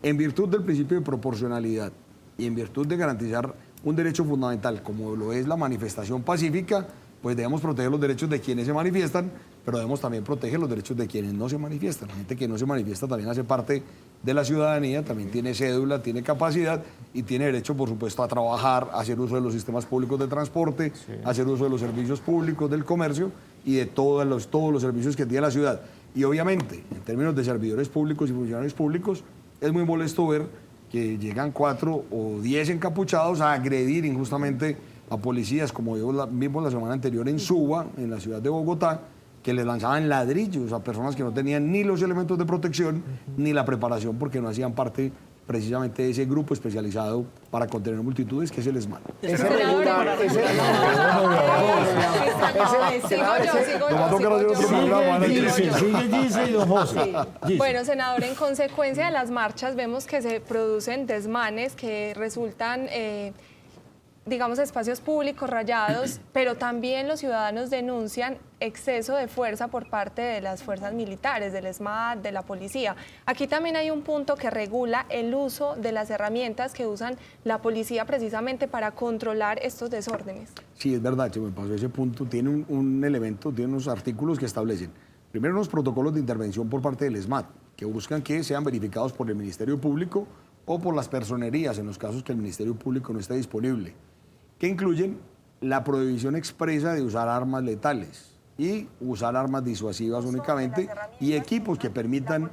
en virtud del principio de proporcionalidad y en virtud de garantizar un derecho fundamental como lo es la manifestación pacífica, pues debemos proteger los derechos de quienes se manifiestan, pero debemos también proteger los derechos de quienes no se manifiestan. La gente que no se manifiesta también hace parte de la ciudadanía, también tiene cédula, tiene capacidad y tiene derecho, por supuesto, a trabajar, a hacer uso de los sistemas públicos de transporte, a hacer uso de los servicios públicos del comercio y de todos los servicios que tiene la ciudad. Y obviamente, en términos de servidores públicos y funcionarios públicos, es muy molesto ver que llegan 4 o 10 encapuchados a agredir injustamente a policías, como vimos la semana anterior en Suba, en la ciudad de Bogotá, que les lanzaban ladrillos a personas que no tenían ni los elementos de protección ni la preparación porque no hacían parte precisamente ese grupo especializado para contener multitudes, que es el SMAT.
Bueno, senador, en consecuencia de las marchas vemos que se producen desmanes que resultan, digamos, espacios públicos rayados, pero también los ciudadanos denuncian exceso de fuerza por parte de las fuerzas militares, del SMAT, de la policía. Aquí también hay un punto que regula el uso de las herramientas que usan la policía precisamente para controlar estos desórdenes.
Sí, es verdad, se me pasó ese punto. Tiene un elemento, tiene unos artículos que establecen, primero, unos protocolos de intervención por parte del SMAT, que buscan que sean verificados por el Ministerio Público o por las personerías, en los casos que el Ministerio Público no esté disponible, que incluyen la prohibición expresa de usar armas letales y usar armas disuasivas únicamente y equipos que permitan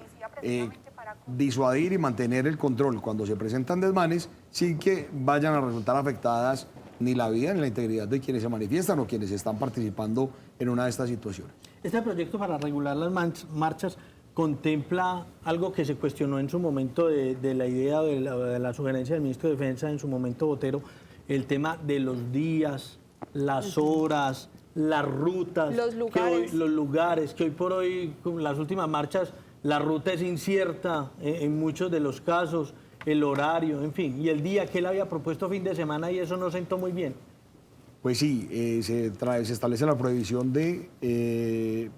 disuadir y mantener el control cuando se presentan desmanes sin que vayan a resultar afectadas ni la vida ni la integridad de quienes se manifiestan o quienes están participando en una de estas situaciones.
Este proyecto para regular las marchas contempla algo que se cuestionó en su momento de la idea de la sugerencia del ministro de Defensa, en su momento Botero, el tema de los días, las horas, las rutas, los lugares, que hoy por hoy, con las últimas marchas, la ruta es incierta en muchos de los casos, el horario, en fin, y el día que él había propuesto fin de semana y eso no sentó muy bien.
Pues sí, se establece la prohibición de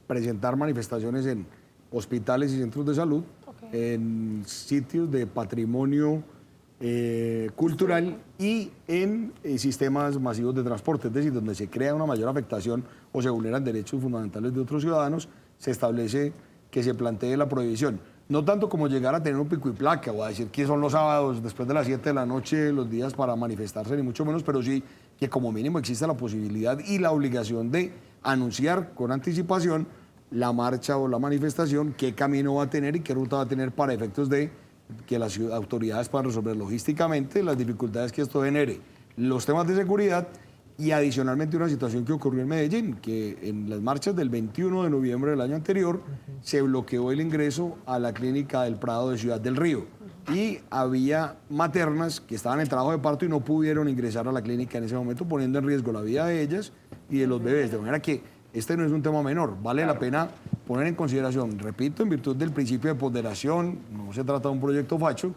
presentar manifestaciones en hospitales y centros de salud, en sitios de patrimonio cultural y en sistemas masivos de transporte, es decir, donde se crea una mayor afectación o se vulneran derechos fundamentales de otros ciudadanos, se establece que se plantee la prohibición. No tanto como llegar a tener un pico y placa o a decir que son los sábados después de las 7 de la noche los días para manifestarse, ni mucho menos, pero sí que como mínimo exista la posibilidad y la obligación de anunciar con anticipación la marcha o la manifestación, qué camino va a tener y qué ruta va a tener para efectos de que las autoridades puedan resolver logísticamente las dificultades que esto genere, los temas de seguridad y adicionalmente una situación que ocurrió en Medellín, que en las marchas del 21 de noviembre del año anterior se bloqueó el ingreso a la clínica del Prado de Ciudad del Río y había maternas que estaban en trabajo de parto y no pudieron ingresar a la clínica en ese momento, poniendo en riesgo la vida de ellas y de los bebés, de manera que este no es un tema menor, vale la pena poner en consideración, repito, en virtud del principio de ponderación, no se trata de un proyecto facho,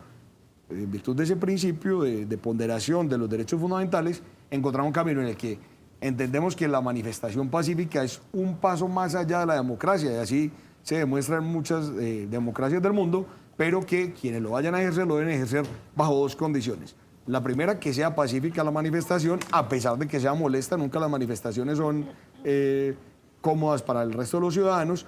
en virtud de ese principio de ponderación de los derechos fundamentales, encontrar un camino en el que entendemos que la manifestación pacífica es un paso más allá de la democracia, y así se demuestra en muchas democracias del mundo, pero que quienes lo vayan a ejercer lo deben ejercer bajo dos condiciones. La primera, que sea pacífica la manifestación, a pesar de que sea molesta, nunca las manifestaciones son cómodas para el resto de los ciudadanos,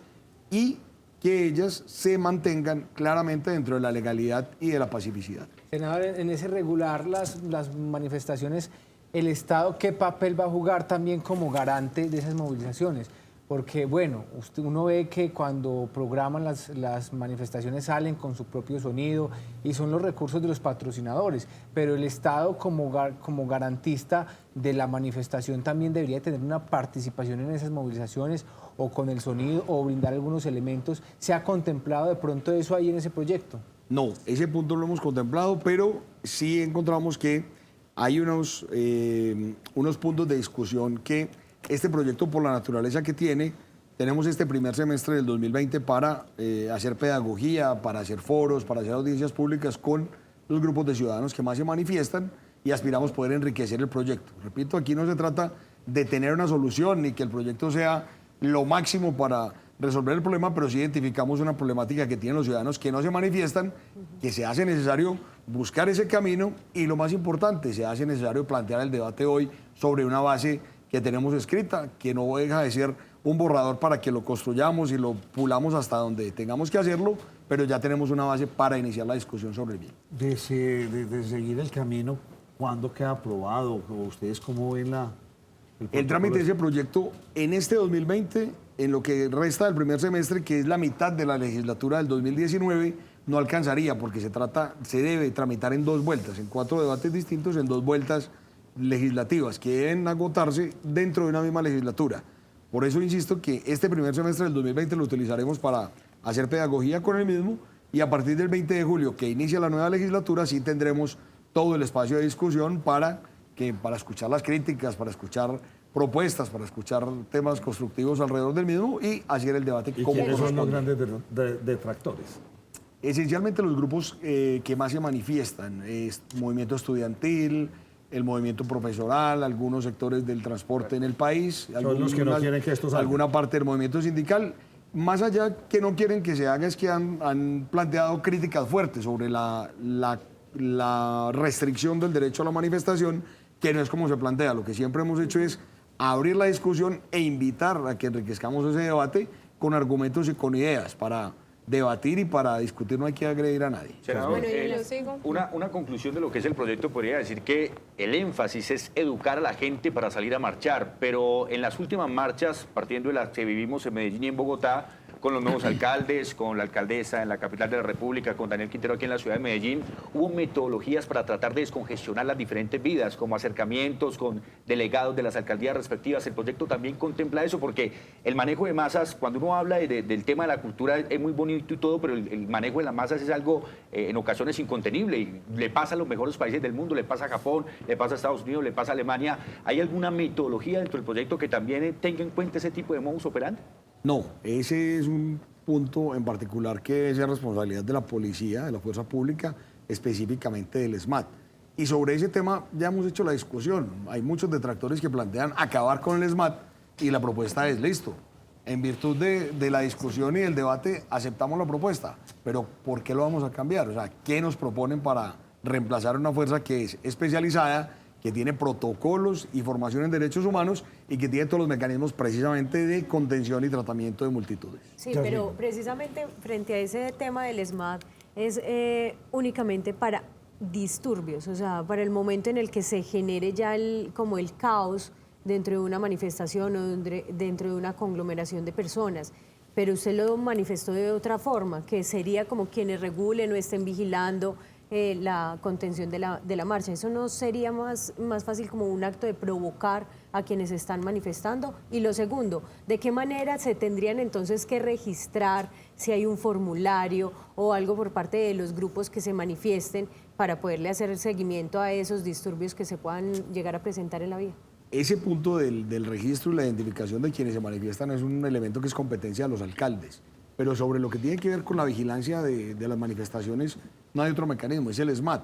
y que ellas se mantengan claramente dentro de la legalidad y de la pacificidad.
Senador, en ese regular las manifestaciones, ¿el Estado qué papel va a jugar también como garante de esas movilizaciones? Porque, bueno, uno ve que cuando programan las manifestaciones salen con su propio sonido y son los recursos de los patrocinadores, pero el Estado como garantista de la manifestación también debería tener una participación en esas movilizaciones o con el sonido o brindar algunos elementos. ¿Se ha contemplado de pronto eso ahí en ese proyecto?
No, ese punto lo hemos contemplado, pero sí encontramos que hay unos puntos de discusión que este proyecto, por la naturaleza que tiene, tenemos este primer semestre del 2020 para hacer pedagogía, para hacer foros, para hacer audiencias públicas con los grupos de ciudadanos que más se manifiestan y aspiramos poder enriquecer el proyecto. Repito, aquí no se trata de tener una solución ni que el proyecto sea lo máximo para resolver el problema, pero sí identificamos una problemática que tienen los ciudadanos que no se manifiestan, que se hace necesario buscar ese camino y, lo más importante, se hace necesario plantear el debate hoy sobre una base que tenemos escrita, que no deja de ser un borrador para que lo construyamos y lo pulamos hasta donde tengamos que hacerlo, pero ya tenemos una base para iniciar la discusión sobre el bien.
De seguir el camino, ¿cuándo queda aprobado? ¿Ustedes cómo ven
el trámite de ese proyecto en este 2020, en lo que resta del primer semestre, que es la mitad de la legislatura del 2019, no alcanzaría porque se debe tramitar en 2 vueltas, en 4 debates distintos, en 2 vueltas legislativas que deben agotarse dentro de una misma legislatura. Por eso insisto que este primer semestre del 2020 lo utilizaremos para hacer pedagogía con el mismo y a partir del 20 de julio, que inicia la nueva legislatura, sí tendremos todo el espacio de discusión para escuchar las críticas, para escuchar propuestas, para escuchar temas constructivos alrededor del mismo y hacer el debate
¿Y
como
quiénes son los
corresponde.
grandes detractores?
Esencialmente los grupos que más se manifiestan es movimiento estudiantil, el movimiento profesoral, algunos sectores del transporte en el país,
Son los que no quieren que esto salga.
alguna parte del movimiento sindical. Más allá que no quieren que se haga es que han planteado críticas fuertes sobre la restricción del derecho a la manifestación, que no es como se plantea. Lo que siempre hemos hecho es abrir la discusión e invitar a que enriquezcamos ese debate con argumentos y con ideas para debatir y para discutir. No hay que agredir a nadie.
Senador,
Bueno, yo sigo.
una conclusión de lo que es el proyecto podría decir que el énfasis es educar a la gente para salir a marchar, pero en las últimas marchas, partiendo de las que vivimos en Medellín y en Bogotá, con los nuevos alcaldes, con la alcaldesa en la capital de la República, con Daniel Quintero aquí en la ciudad de Medellín, hubo metodologías para tratar de descongestionar las diferentes vidas, como acercamientos con delegados de las alcaldías respectivas. El proyecto también contempla eso, porque el manejo de masas, cuando uno habla del tema de la cultura, es muy bonito y todo, pero el manejo de las masas es algo en ocasiones incontenible, y le pasa a los mejores países del mundo, le pasa a Japón, le pasa a Estados Unidos, le pasa a Alemania. ¿Hay alguna metodología dentro del proyecto que también tenga en cuenta ese tipo de modus operandi?
No, ese es un punto en particular que es responsabilidad de la policía, de la fuerza pública, específicamente del SMAT. Y sobre ese tema ya hemos hecho la discusión. Hay muchos detractores que plantean acabar con el SMAT y la propuesta es listo. En virtud de la discusión y del debate aceptamos la propuesta, pero ¿por qué lo vamos a cambiar? O sea, ¿qué nos proponen para reemplazar una fuerza que es especializada, que tiene protocolos y formación en derechos humanos y que tiene todos los mecanismos precisamente de contención y tratamiento de multitudes?
Sí, pero precisamente frente a ese tema del SMAT es únicamente para disturbios, o sea, para el momento en el que se genere ya como el caos dentro de una manifestación o dentro de una conglomeración de personas. Pero usted lo manifestó de otra forma, que sería como quienes regulen o estén vigilando la contención de la marcha. ¿Eso no sería más fácil como un acto de provocar a quienes están manifestando? Y lo segundo, ¿de qué manera se tendrían entonces que registrar si hay un formulario o algo por parte de los grupos que se manifiesten para poderle hacer el seguimiento a esos disturbios que se puedan llegar a presentar en la vía?
Ese punto del registro y la identificación de quienes se manifiestan es un elemento que es competencia de los alcaldes. Pero sobre lo que tiene que ver con la vigilancia de las manifestaciones, no hay otro mecanismo, es el SMAT.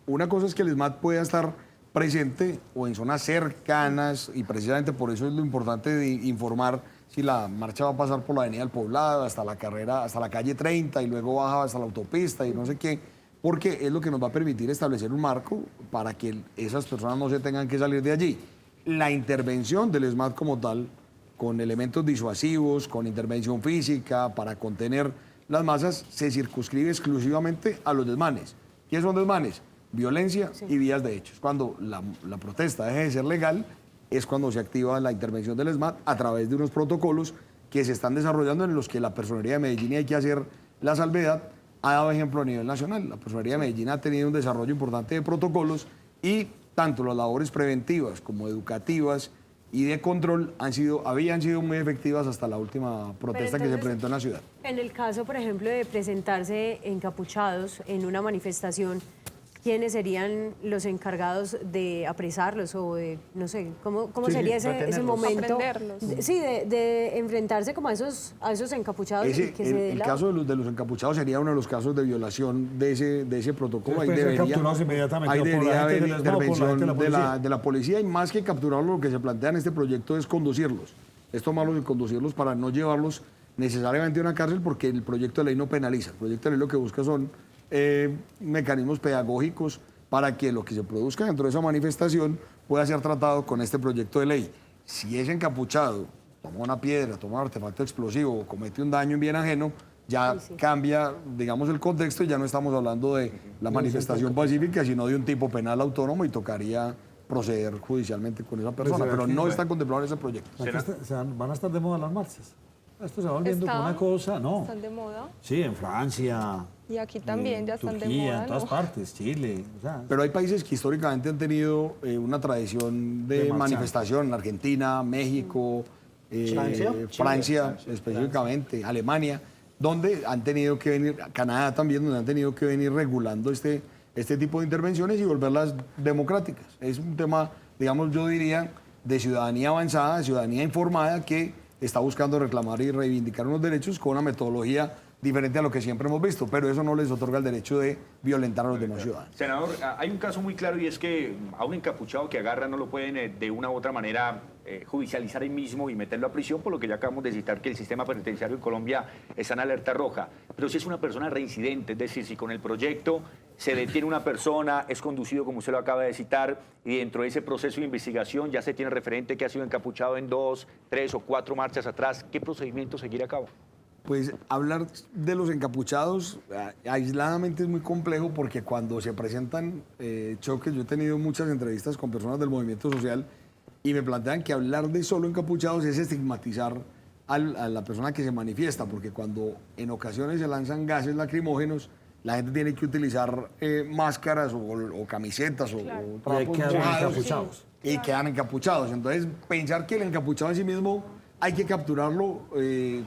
Una cosa es que el SMAT pueda estar presente o en zonas cercanas, y precisamente por eso es lo importante de informar si la marcha va a pasar por la Avenida del Poblado, hasta la carrera, hasta la calle 30 y luego baja hasta la autopista y no sé qué, porque es lo que nos va a permitir establecer un marco para que esas personas no se tengan que salir de allí. La intervención del SMAT como tal, con elementos disuasivos, con intervención física, para contener las masas, se circunscribe exclusivamente a los desmanes. ¿Qué son desmanes? Violencia y vías de hechos. Cuando la protesta deje de ser legal, es cuando se activa la intervención del SMAT a través de unos protocolos que se están desarrollando, en los que la Personería de Medellín, y hay que hacer la salvedad, ha dado ejemplo a nivel nacional. La Personería de Medellín ha tenido un desarrollo importante de protocolos, y tanto las labores preventivas como educativas y de control habían sido muy efectivas hasta la última protesta que se presentó en la ciudad.
En el caso, por ejemplo, de presentarse encapuchados en una manifestación, ¿quiénes serían los encargados de apresarlos o de, no sé, cómo sería ese momento?
Aprenderlos.
Sí, de enfrentarse como a esos encapuchados.
El caso de los encapuchados sería uno de los casos de violación de ese protocolo. Ahí
Después de ser capturados inmediatamente
ahí
por la
debería
gente
haber
del SMAT o por la
intervención
gente de la policía.
de la policía, y más que capturarlos, lo que se plantea en este proyecto es conducirlos. Es tomarlos y conducirlos para no llevarlos necesariamente a una cárcel, porque el proyecto de ley no penaliza. El proyecto de ley lo que busca son mecanismos pedagógicos para que lo que se produzca dentro de esa manifestación pueda ser tratado con este proyecto de ley. Si es encapuchado, toma una piedra, toma un artefacto explosivo o comete un daño en bien ajeno, ya cambia, digamos, el contexto, y ya no estamos hablando de la manifestación pacífica, sino de un tipo penal autónomo, y tocaría proceder judicialmente con esa persona, pero no está contemplado en ese proyecto.
Van a estar de moda las marchas. Esto se va volviendo como una cosa, ¿no?
Están de moda.
Sí, en Francia.
Y aquí también ya están
Turquía,
de moda.
en todas
¿no?
partes, Chile. O sea,
Pero hay países que históricamente han tenido una tradición de manifestación, Argentina, México, Francia específicamente, Alemania, donde han tenido que venir, Canadá también, donde han tenido que venir regulando este tipo de intervenciones y volverlas democráticas. Es un tema, digamos, yo diría, de ciudadanía avanzada, de ciudadanía informada, que está buscando reclamar y reivindicar unos derechos con una metodología diferente a lo que siempre hemos visto, pero eso no les otorga el derecho de violentar a los demás ciudadanos.
Senador, hay un caso muy claro y es que a un encapuchado que agarra no lo pueden de una u otra manera judicializar ahí mismo y meterlo a prisión, por lo que ya acabamos de citar que el sistema penitenciario en Colombia está en alerta roja. Pero si es una persona reincidente, es decir, si con el proyecto se detiene una persona, es conducido como usted lo acaba de citar, y dentro de ese proceso de investigación ya se tiene referente que ha sido encapuchado en 2, 3 o 4 marchas atrás, ¿qué procedimiento seguir a cabo?
Pues hablar de los encapuchados aisladamente es muy complejo porque cuando se presentan choques, yo he tenido muchas entrevistas con personas del movimiento social y me plantean que hablar de solo encapuchados es estigmatizar a la persona que se manifiesta, porque cuando en ocasiones se lanzan gases lacrimógenos, la gente tiene que utilizar máscaras o camisetas o trapos mojados y quedan encapuchados. Entonces, pensar que el encapuchado en sí mismo hay que capturarlo,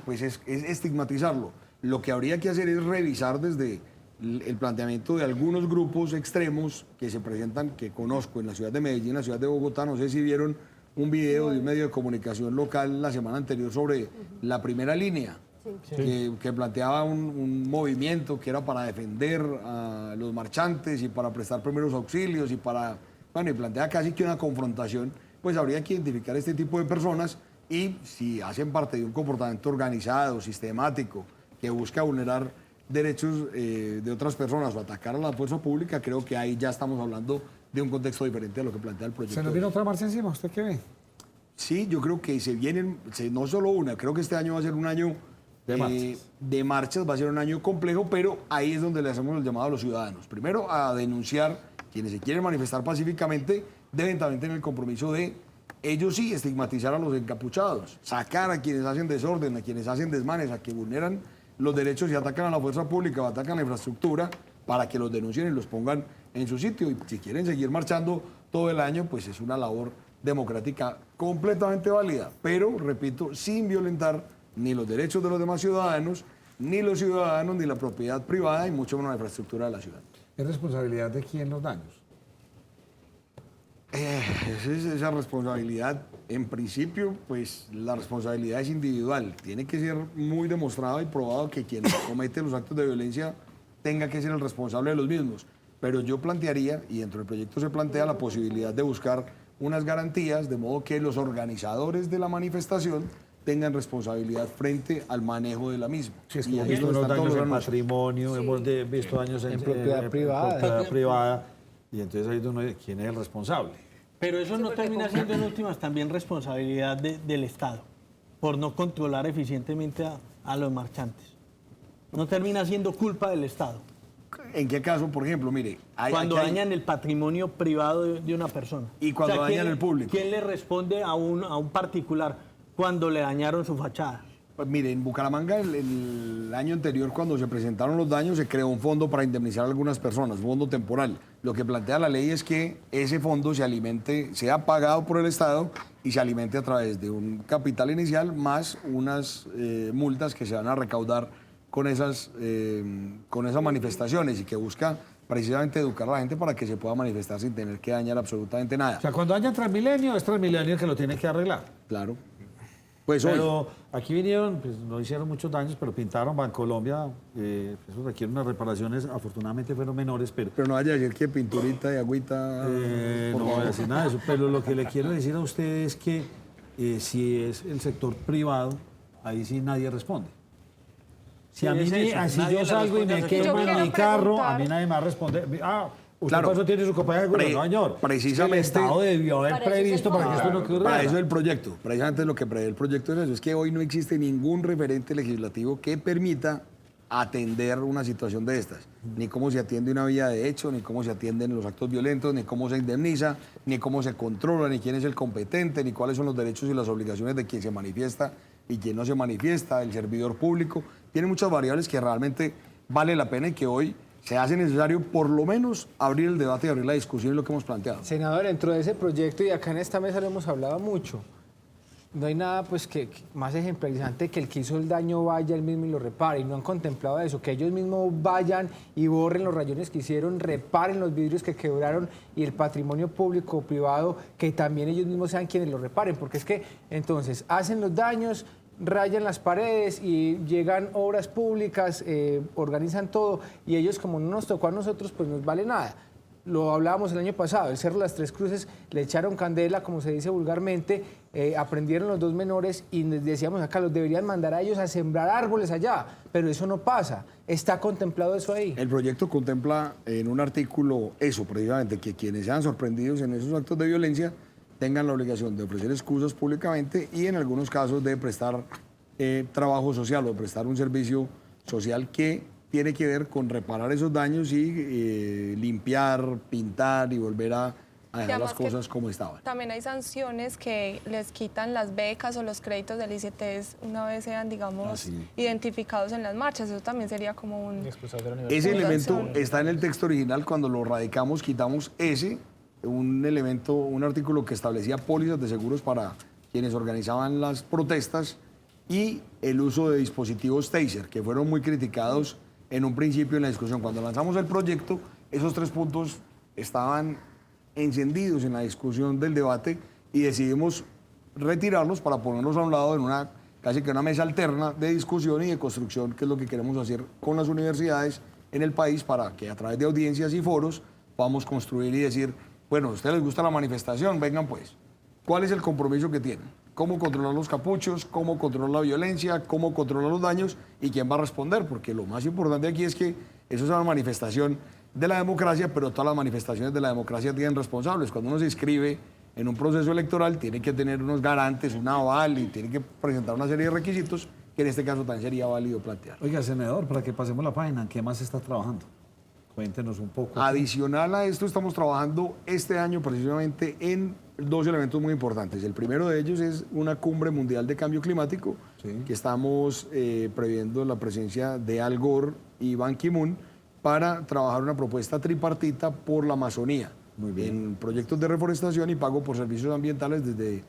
pues es estigmatizarlo. Lo que habría que hacer es revisar desde el planteamiento de algunos grupos extremos que se presentan, que conozco en la ciudad de Medellín, en la ciudad de Bogotá. No sé si vieron un video de un medio de comunicación local la semana anterior sobre la primera línea, que planteaba un movimiento que era para defender a los marchantes y para prestar primeros auxilios y plantea casi que una confrontación. Pues habría que identificar este tipo de personas y si hacen parte de un comportamiento organizado, sistemático, que busca vulnerar derechos de otras personas o atacar a la fuerza pública, creo que ahí ya estamos hablando de un contexto diferente a lo que plantea el proyecto.
¿Se nos viene otra marcha encima? ¿Usted qué ve?
Sí, yo creo que se vienen, no solo una, creo que este año va a ser un año de marchas, va a ser un año complejo, pero ahí es donde le hacemos el llamado a los ciudadanos. Primero, a denunciar, quienes se quieren manifestar pacíficamente, deben también tener el compromiso de ellos sí estigmatizar a los encapuchados, sacar a quienes hacen desorden, a quienes hacen desmanes, a que vulneran los derechos y atacan a la fuerza pública o atacan a la infraestructura, para que los denuncien y los pongan en su sitio. Y si quieren seguir marchando todo el año, pues es una labor democrática completamente válida, pero, repito, sin violentar ni los derechos de los demás ciudadanos, ni los ciudadanos, ni la propiedad privada y mucho menos la infraestructura de la ciudad.
¿Es responsabilidad de quién los daños?
Esa responsabilidad, en principio, pues la responsabilidad es individual. Tiene que ser muy demostrado y probado que quien comete los actos de violencia tenga que ser el responsable de los mismos. Pero yo plantearía, y dentro del proyecto se plantea la posibilidad de buscar unas garantías, de modo que los organizadores de la manifestación tengan responsabilidad frente al manejo de la misma.
Sí, es que hemos visto los daños en patrimonio, hemos visto daños en
propiedad
privada. Y entonces ahí uno dice, ¿quién es el responsable?
Pero eso no termina siendo en últimas también responsabilidad del Estado, por no controlar eficientemente a los marchantes. No termina siendo culpa del Estado.
¿En qué caso, por ejemplo? Mire,
cuando dañan el patrimonio privado de una persona.
Y cuando dañan el público.
¿Quién le responde a un particular cuando le dañaron su fachada?
Pues mire, en Bucaramanga el año anterior, cuando se presentaron los daños, se creó un fondo para indemnizar a algunas personas, un fondo temporal. Lo que plantea la ley es que ese fondo sea pagado por el Estado y se alimente a través de un capital inicial más unas multas que se van a recaudar con esas manifestaciones y que busca precisamente educar a la gente para que se pueda manifestar sin tener que dañar absolutamente nada.
O sea, cuando haya Transmilenio, es Transmilenio el que lo tiene que arreglar.
Claro. Pues
pero aquí vinieron, pues no hicieron muchos daños, pero pintaron Bancolombia, eso requiere unas reparaciones, afortunadamente fueron menores, pero...
Pero no vaya a decir que pinturita y agüita...
no voy a decir nada de eso, pero lo que le quiero decir a usted es que si es el sector privado, ahí sí nadie responde. Si a mí, si yo salgo y me quemo en mi carro, a mí nadie me va a responder. Usted por eso tiene su compañía de gobierno, no, señor.
Precisamente.
El Estado debió haber previsto para que esto no ocurriera.
Para eso el proyecto. Precisamente lo que prevé el proyecto es eso. Es que hoy no existe ningún referente legislativo que permita atender una situación de estas. Ni cómo se atiende una vía de hecho, ni cómo se atienden los actos violentos, ni cómo se indemniza, ni cómo se controla, ni quién es el competente, ni cuáles son los derechos y las obligaciones de quien se manifiesta y quien no se manifiesta, el servidor público. Tiene muchas variables que realmente vale la pena y que hoy se hace necesario por lo menos abrir el debate y abrir la discusión en lo que hemos planteado.
Senador, dentro de ese proyecto, y acá en esta mesa lo hemos hablado mucho, no hay nada pues que más ejemplarizante que el que hizo el daño vaya él mismo y lo repare, y no han contemplado eso, que ellos mismos vayan y borren los rayones que hicieron, reparen los vidrios que quebraron y el patrimonio público o privado, que también ellos mismos sean quienes lo reparen, porque es que entonces hacen los daños, rayan las paredes y llegan obras públicas, organizan todo, y ellos, como no nos tocó a nosotros, pues nos vale nada. Lo hablábamos el año pasado, el Cerro Las Tres Cruces le echaron candela, como se dice vulgarmente, aprendieron los 2 menores y les decíamos acá, los deberían mandar a ellos a sembrar árboles allá, pero eso no pasa. ¿Está contemplado eso ahí?
El proyecto contempla en un artículo eso, precisamente, que quienes sean sorprendidos en esos actos de violencia tengan la obligación de ofrecer excusas públicamente y en algunos casos de prestar trabajo social o de prestar un servicio social que tiene que ver con reparar esos daños y limpiar, pintar y volver a dejar las cosas como estaban.
También hay sanciones que les quitan las becas o los créditos del ICETEX una vez sean, digamos, identificados en las marchas. Eso también sería como un...
Ese elemento está en el texto original. Cuando lo radicamos, quitamos un elemento, un artículo que establecía pólizas de seguros para quienes organizaban las protestas y el uso de dispositivos taser, que fueron muy criticados en un principio en la discusión. Cuando lanzamos el proyecto, esos 3 puntos estaban encendidos en la discusión del debate y decidimos retirarlos para ponerlos a un lado en casi que una mesa alterna de discusión y de construcción, que es lo que queremos hacer con las universidades en el país para que a través de audiencias y foros podamos construir y decir, bueno, a ustedes les gusta la manifestación, vengan pues. ¿Cuál es el compromiso que tienen? ¿Cómo controlar los capuchos? ¿Cómo controlar la violencia? ¿Cómo controlar los daños? ¿Y quién va a responder? Porque lo más importante aquí es que eso es una manifestación de la democracia, pero todas las manifestaciones de la democracia tienen responsables. Cuando uno se inscribe en un proceso electoral, tiene que tener unos garantes, un aval y tiene que presentar una serie de requisitos que en este caso también sería válido plantear.
Oiga, senador, para que pasemos la página, ¿en qué más está trabajando? Cuéntenos un poco.
Adicional a esto, estamos trabajando este año precisamente en 2 elementos muy importantes. El primero de ellos es una cumbre mundial de cambio climático, que estamos previendo la presencia de Al Gore y Ban Ki-moon para trabajar una propuesta tripartita por la Amazonía, en proyectos de reforestación y pago por servicios ambientales desde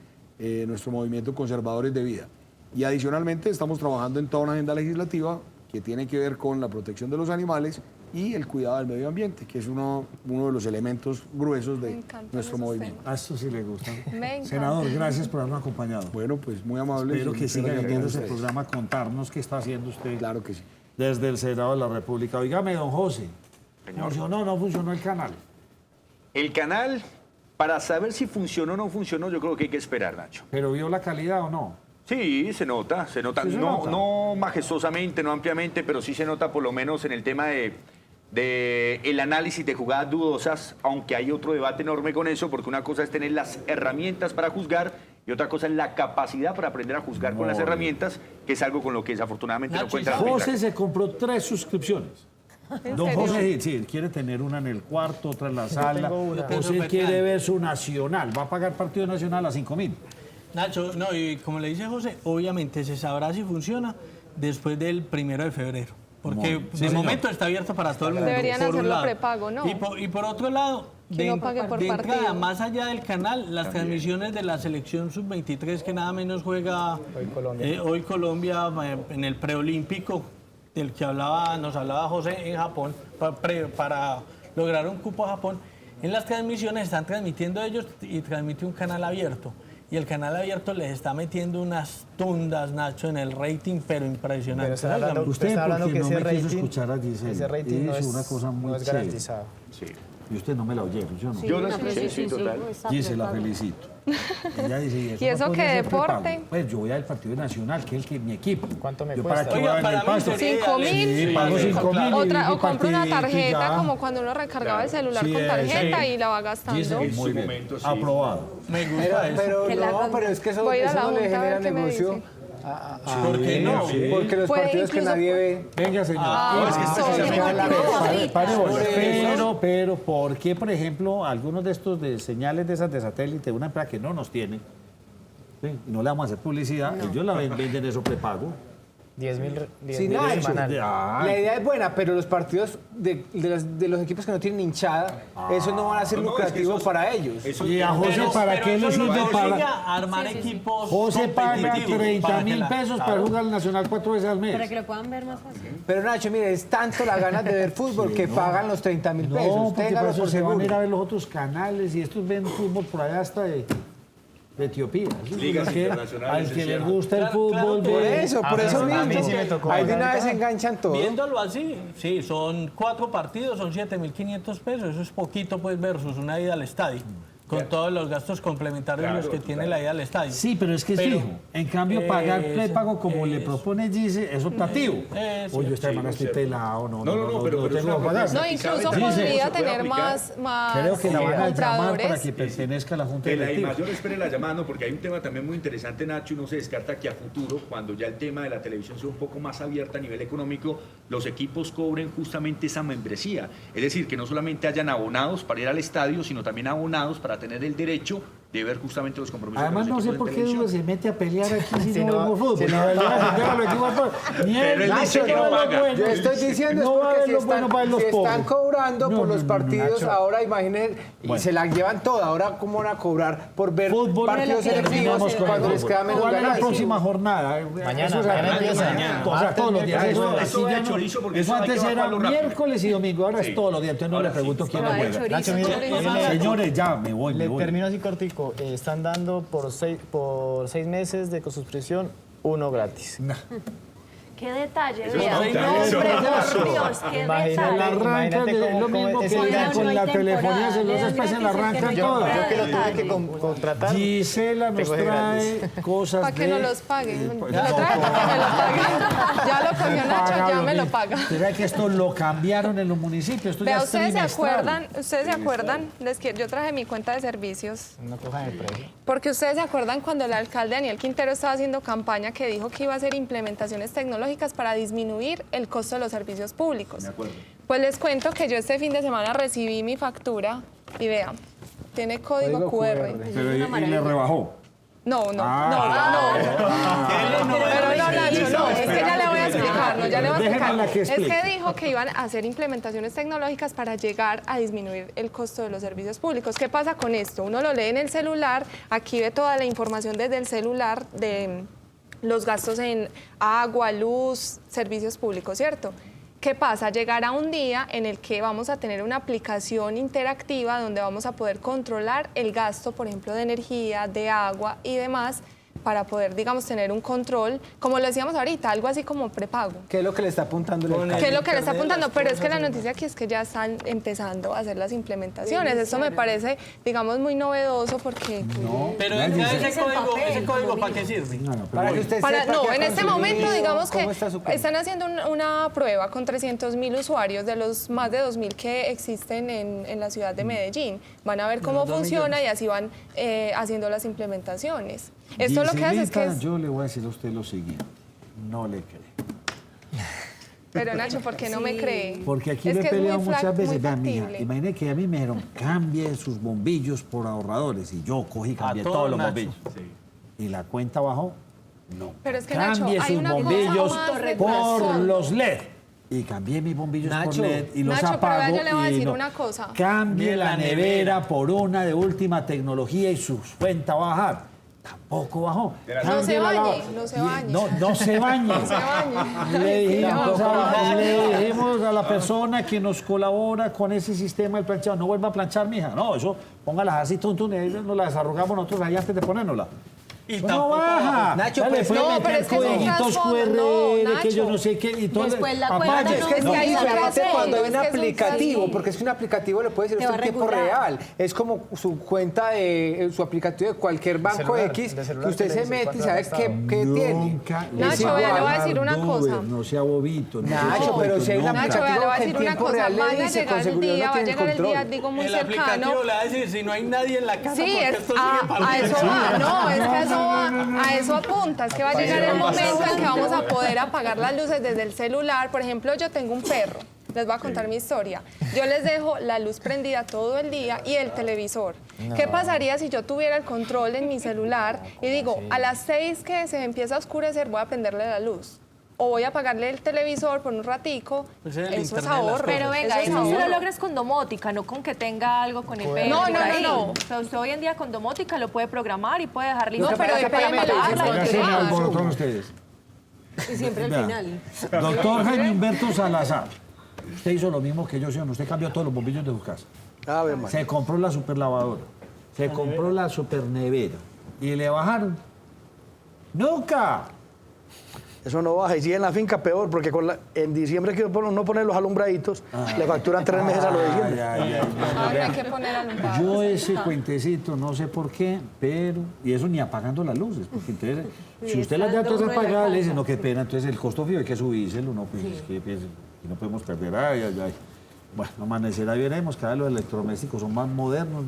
nuestro movimiento Conservadores de Vida. Y adicionalmente estamos trabajando en toda una agenda legislativa que tiene que ver con la protección de los animales y el cuidado del medio ambiente, que es uno de los elementos gruesos de nuestro movimiento.
A esto sí le gusta.
Venga.
Senador, gracias por habernos acompañado.
Bueno, pues muy amable.
Espero que siga
gracias
viendo
a
ese
ustedes.
programa, contarnos qué está haciendo usted.
Claro que sí.
Desde el Senado de la República. Oígame, don José, ¿funcionó o no funcionó el canal?
El canal, para saber si funcionó o no funcionó, yo creo que hay que esperar, Nacho.
¿Pero vio la calidad o no?
Sí, se nota.
Sí, se
no,
nota.
no majestuosamente, no ampliamente, pero sí se nota por lo menos en el tema de el análisis de jugadas dudosas, aunque hay otro debate enorme con eso, porque una cosa es tener las herramientas para juzgar y otra cosa es la capacidad para aprender a juzgar con las herramientas, que es algo con lo que desafortunadamente no cuenta.
José se compró 3 suscripciones. Don José, sí, él quiere tener una en el cuarto, otra en la sala. José quiere ver su Nacional. Va a pagar Partido Nacional a 5.000.
Nacho, no, y como le dice José, obviamente se sabrá si funciona después del 1 de febrero. Porque de momento está abierto para todo el mundo.
Deberían hacerlo prepago, ¿no?
Y por otro lado,
Que no pague por
de entrada,
partido.
más allá del canal, las transmisiones de la selección sub-23 que nada menos juega hoy Colombia en el preolímpico, del que nos hablaba José en Japón, para lograr un cupo a Japón. En las transmisiones están transmitiendo ellos y transmite un canal abierto. Y el canal abierto les está metiendo unas tundas, Nacho, en el rating, pero impresionante.
Pero está hablando,
Usted
está hablando
porque
que
no
ese
me quiso
rating,
escuchar a Giselle.
ese rating no
Es
es,
una cosa muy
no es
chévere.
garantizado.
Sí.
Y usted no me la oyeron, ¿yo no?
Yo la escuché, sí, total.
Giselle, la felicito. Ella dice,
¿Y eso
no
qué
podría ser
deporte?
prepago. Pues yo voy al Partido Nacional, que es mi equipo.
¿Cuánto me
Yo
cuesta?
¿para qué
Oiga,
voy a
para
vender
mí
pasto?
sería
5.000.
Sí, pago 5.000
Otra,
y
o compra una
partidito y
tarjeta,
ya.
como cuando uno recargaba el celular
Sí,
con tarjeta
sí.
y la va gastando.
Giselle, muy bien.
momento, sí.
Aprobado.
Me gusta eso.
Pero
Que la
no,
con-
pero es que eso,
Voy a ir a
eso
la
no le
junta a ver
genera
qué me
negocio.
dice.
¿Por qué no?
Porque los
Puede
partidos que
incluso-
nadie ve.
Venga, señor.
Ah,
Pare bolas. Pero, ¿por qué, por ejemplo, algunos de estos de señales de esas de satélite, una empresa que no nos tiene, ¿sí? Y no le vamos a hacer publicidad, ellos la venden eso prepago?
10.000
Sí, Nacho,
semanales.
la idea es buena, pero los partidos de los equipos que no tienen hinchada, eso no van a ser lucrativos para ellos.
Y a José, ¿para qué le sirve para...?
Armar equipos
José paga
competitivos
30.000 pesos para jugar al Nacional 4 veces al mes.
Para que lo puedan ver más fácil.
Pero Nacho, mire, es tanto la ganas de ver fútbol que pagan los 30.000 pesos.
No, porque
Téngalo
por eso
por
se van a ir
seguro.
a ver los otros canales y estos ven fútbol por allá hasta de Etiopía. ¿Sí?
Ligas
Porque
internacionales,
al que
es
le
cierto.
gusta el
Claro,
fútbol...
claro,
ve-
Por eso
A mí
mismo.
sí me tocó.
Ahí de una vez enganchan todo.
Viéndolo así, sí, son 4 partidos, son 7.500 pesos. Eso es poquito, pues, versus una ida al estadio. Con todos los gastos complementarios los que tiene la ida al estadio.
Sí, pero es que es
Pero,
fijo. En cambio, pagar prepago como le
eso.
propone Gise es optativo. Oye, esta semana estoy pelado, no
pero es
tengo
una
que pagar.
No,
¿Y
incluso
sabe
podría
cómo se puede
tener
aplicar?
más
Creo que la van a llamar para
compradores.
que pertenezca a la Junta
Que la
Directiva.
mayor espere la llamada, ¿no? Porque hay un tema también muy interesante, Nacho, y no se descarta que a futuro, cuando ya el tema de la televisión sea un poco más abierta a nivel económico, los equipos cobren justamente esa membresía. Es decir, que no solamente hayan abonados para ir al estadio, sino también abonados para tener el derecho de ver justamente los compromisos.
Además,
de
no
los
sé
equipos
por
en
qué
televisión.
Duda se mete a pelear aquí si
Si
no
no-
vemos fútbol.
si no-
La verdad, se pega a los equipos todos. Ni
Pero él dice
Nacho
que no
va a ver
paga.
lo bueno.
Yo estoy diciendo
No
es
va a
porque
ver
si
lo bueno para
están,
los
si están
pobres.
cobrando
No,
por
no,
los
no,
partidos,
Nacho.
ahora imagínense, y
Bueno.
se la llevan toda. Ahora, ¿cómo van a cobrar por ver
Fútbol,
partidos
terminamos
selectivos
con
cuando
el
les
fútbol.
queda menos
¿Cuál es la
ganancia?
próxima jornada?
Mañana,
Eso es
mañana
arranca
empieza.
mañana. O sea, todos los días.
Eso
Eso
va
así ya no-
chorizo, porque
eso
eso hay que
antes era
bajarlo rápido.
miércoles y domingo, ahora es todos los días. Entonces no le
Ahora sí.
pregunto quién
Pero
lo
hay
juega.
chorizo,
Nacho, mire,
chorizo.
Señores, ya me voy, me
Le
voy.
termino así cortico. Están dando por 6 meses de suscripción, 1 gratis.
Qué detalle,
Eso
vea.
es
No,
eso
hombre,
es
por Dios, qué
Se la
detalle.
arrancan de lo mismo que
ese
con
gancho
la
hay
telefonía, se
temporada,
los
le dan
después se la
gratis el que
arrancan
no
todas.
Yo que lo tuve que
Detalle.
contratar.
Gisela nos
Tengo de
trae
gratis.
cosas
Para que
de...
no los paguen. Lo
pues,
trae para que me lo paguen. Ya lo cogió Nacho,
paga
ya
lo
me lo
mismo.
paga.
¿Será que esto lo cambiaron en los municipios? Esto ya
Vea,
es
¿ustedes se
trimestral.
acuerdan? Yo traje mi cuenta de servicios.
No cojan el precio.
Porque ustedes se acuerdan cuando el alcalde Daniel Quintero estaba haciendo campaña que dijo que iba a hacer implementaciones tecnológicas para disminuir el costo de los servicios públicos.
Me acuerdo.
Pues les cuento que yo este fin de semana recibí mi factura y vean, tiene código QR.
Pero y le rebajó.
No. Pero no,
Ah,
Nacho, no, es que ya le voy a explicar, no, ya le voy a
Déjenmela
explicar.
que
Es
explique.
que dijo que iban a hacer implementaciones tecnológicas para llegar a disminuir el costo de los servicios públicos. ¿Qué pasa con esto? Uno lo lee en el celular, aquí ve toda la información desde el celular de los gastos en agua, luz, servicios públicos, ¿cierto? ¿Qué pasa? Llegará un día en el que vamos a tener una aplicación interactiva donde vamos a poder controlar el gasto, por ejemplo, de energía, de agua y demás, para poder, digamos, tener un control, como lo decíamos ahorita, algo así como prepago.
¿Qué es lo que le está apuntando el alcalde?
¿Qué es lo que le está apuntando? Pero es que la noticia aquí es que ya están empezando a hacer las implementaciones. Esto me parece, digamos, muy novedoso porque...
Pero
Nadie
ese
dice.
ese código ¿para qué sirve?
Para que usted
Para-
sepa
no,
que ha
en este
consumido,
momento, digamos que
cómo está su cuenta.
están haciendo una prueba con 300.000 usuarios de los más de 2.000 que existen en la ciudad de Medellín. Van a ver cómo funciona y así van haciendo las implementaciones. Esto lo que hace es que...
Giselita, yo le voy a decir a usted lo siguiente. No le creo.
Pero Nacho, ¿por qué no me cree?
Porque aquí
Es
lo he
que es muy
peleado muchas
muy
veces. Vean, mija,
factible.
imagine que a mí me dijeron, cambie sus bombillos por ahorradores. Y yo cogí y cambié
todo,
todos los
Nacho.
bombillos. ¿Y la cuenta bajó? No.
Pero es que, Nacho,
Cambie
hay
sus
una cosa
bombillos
más de
por
trasfondo.
los LED. Y cambié mis bombillos por
Nacho,
LED y los
Nacho, pero
apago.
vea, yo le voy a
y
decir
no.
una cosa.
Cambie la
nevera.
nevera por una de última tecnología y su cuenta va a bajar. Tampoco bajó.
No
se
Cambie la
bañe,
lava-
no se
y-
bañe.
No se bañe.
No se bañe.
Le dijimos a la persona que nos colabora con ese sistema del planchado, no vuelva a planchar, mija. No, eso póngalas así, nos las desarrugamos nosotros ahí antes de ponérnosla.
Y
Eso no
tampoco
baja.
Nacho,
Ya le
pues,
pueden
no, pero
meter
es que es un
codiguitos
trasfondo,
QR,
no,
que yo
Nacho.
no sé qué. Y todo.
Después la
Aparte,
cuenta
Es que es
no,
muy
hay un
diferente
trasfondo,
cuando hay
es
un
que es un
aplicativo,
trasfondo.
porque es que un aplicativo le puede decir
Te
a
va
usted
a
en tiempo
regular.
real. Es como su cuenta su aplicativo de cualquier banco
celular,
X,
de celular
que usted
que le
se
dice
mete y
cuánto
sabe
ha gastado.
qué tiene.
Nunca le
Nacho,
digo,
vea, le voy a decir una
Duber,
cosa.
No sea bobito. No sea
Nacho, pero
bobito,
si hay un
nunca.
Nacho, vea, le voy a
que en
decir una
tiempo
cosa.
real le
Van a
dice,
llegar
con
el
seguridad
día,
no
va a
tiene
llegar el día,
control.
digo, muy
El
cercano.
aplicativo le va a decir si no hay nadie en la casa
Sí,
porque
es,
esto sigue para
a eso va, no, es que a eso apunta, es que va a llegar el momento en que vamos a poder apagar las luces desde el celular. Por ejemplo, yo tengo un perro, les voy a contar mi historia. Yo les dejo la luz prendida todo el día y el televisor. ¿Qué pasaría si yo tuviera el control en mi celular y digo, a las 6 que se empieza a oscurecer voy a prenderle la luz? o voy a pagarle el televisor por un ratico,
Pues el
eso es
internet,
ahorro.
Pero venga,
Eso es
eso se lo
ahorro.
logras con domótica, no con que tenga algo con el
No,
pelo.
no,
por ahí.
no.
O sea, usted hoy en día con domótica lo puede programar y puede dejar listo.
No, pero depende,
Háganse un alborotón ustedes.
Y siempre al
Vea,
final.
Doctor Jaime Humberto Salazar, usted hizo lo mismo que yo, ¿sí o no? Usted cambió todos los bombillos de su casa.
A ver, María.
Se compró la superlavadora, se compró la supernevera y le bajaron. ¡Nunca!
Eso no baja. Y si en la finca, peor, porque en diciembre que uno pone los alumbraditos, le facturan 3 meses a lo de diciembre.
Ahora hay que poner alumbrados.
Yo ese cuentecito, no sé por qué, pero... Y eso ni apagando las luces, porque entonces, si usted las deja todas apagadas, le dice, no, qué pena, entonces el costo fijo hay que subírselo, no, pues es que pues, no podemos perder, ay. Bueno, amanecerá y veremos, cada vez los electrodomésticos son más modernos,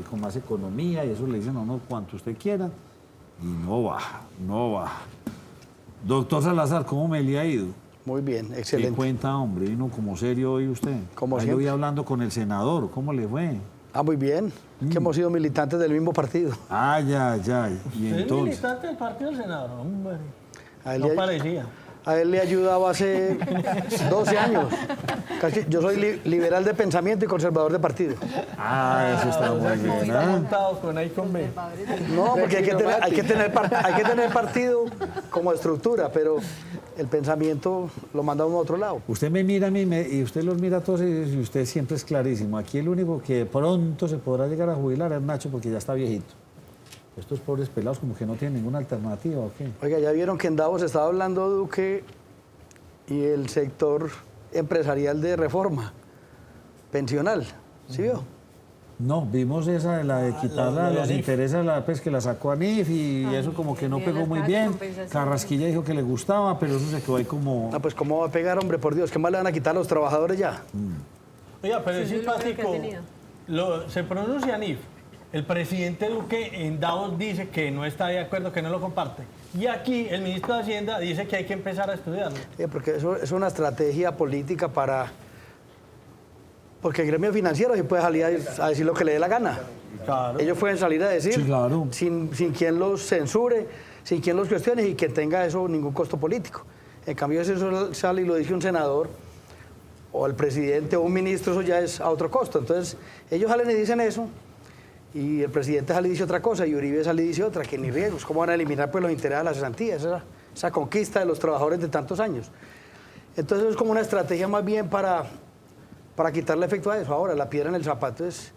con más economía, y eso le dicen a uno cuanto usted quiera, y no baja. Doctor Salazar, ¿cómo me le ha ido?
Muy bien,
¿Qué
excelente.
cuenta, hombre? Vino como serio hoy usted.
Como
Ahí lo
siempre.
vi hablando con el senador, ¿cómo le fue?
Ah, muy bien. Que hemos sido militantes del mismo partido.
Ah, ya. Y
¿Usted es
entonces...
militante del partido del senador? Hombre,
A él,
no
le,
parecía.
a él le ayudaba hace 12 años. Yo soy liberal de pensamiento y conservador de partido.
Ah, eso está muy bien.
Está
¿ah?
montado con ahí con B.
No, porque hay que tener partido como estructura, pero el pensamiento lo manda a uno a otro lado.
Usted me mira a mí y usted los mira a todos y usted siempre es clarísimo. Aquí el único que de pronto se podrá llegar a jubilar es Nacho porque ya está viejito. Estos pobres pelados como que no tienen ninguna alternativa, ¿o qué?
Oiga, ya vieron que en Davos estaba hablando Duque y el sector empresarial de reforma pensional. ¿Sí vio?
No, vimos esa de la de quitar los intereses, pues que la sacó a NIF y eso como que no pegó muy bien. Carrasquilla dijo que le gustaba, pero eso se quedó ahí como...
Ah, pues ¿cómo va a pegar, hombre? Por Dios, ¿qué más le van a quitar a los trabajadores ya?
Oiga, pero es
Sí, eso es lo que ha
simpático.
tenido.
Se pronuncia NIF. El presidente Duque en Davos dice que no está de acuerdo, que no lo comparte. Y aquí el ministro de Hacienda dice que hay que empezar a estudiarlo.
Porque eso es una estrategia política para... Porque el gremio financiero sí puede salir a decir lo que le dé la gana.
Claro.
Ellos pueden salir a decir
Sí, claro.
sin quien los censure, sin quien los cuestione y que tenga eso ningún costo político. En cambio, si eso sale y lo dice un senador o el presidente o un ministro, eso ya es a otro costo. Entonces, ellos salen y dicen eso y el presidente sale y dice otra cosa y Uribe sale y dice otra, que ni riesgos. ¿Cómo van a eliminar pues, los intereses de las cesantías? Esa conquista de los trabajadores de tantos años. Entonces, es como una estrategia más bien para quitarle efecto a eso. Ahora, la piedra en el zapato es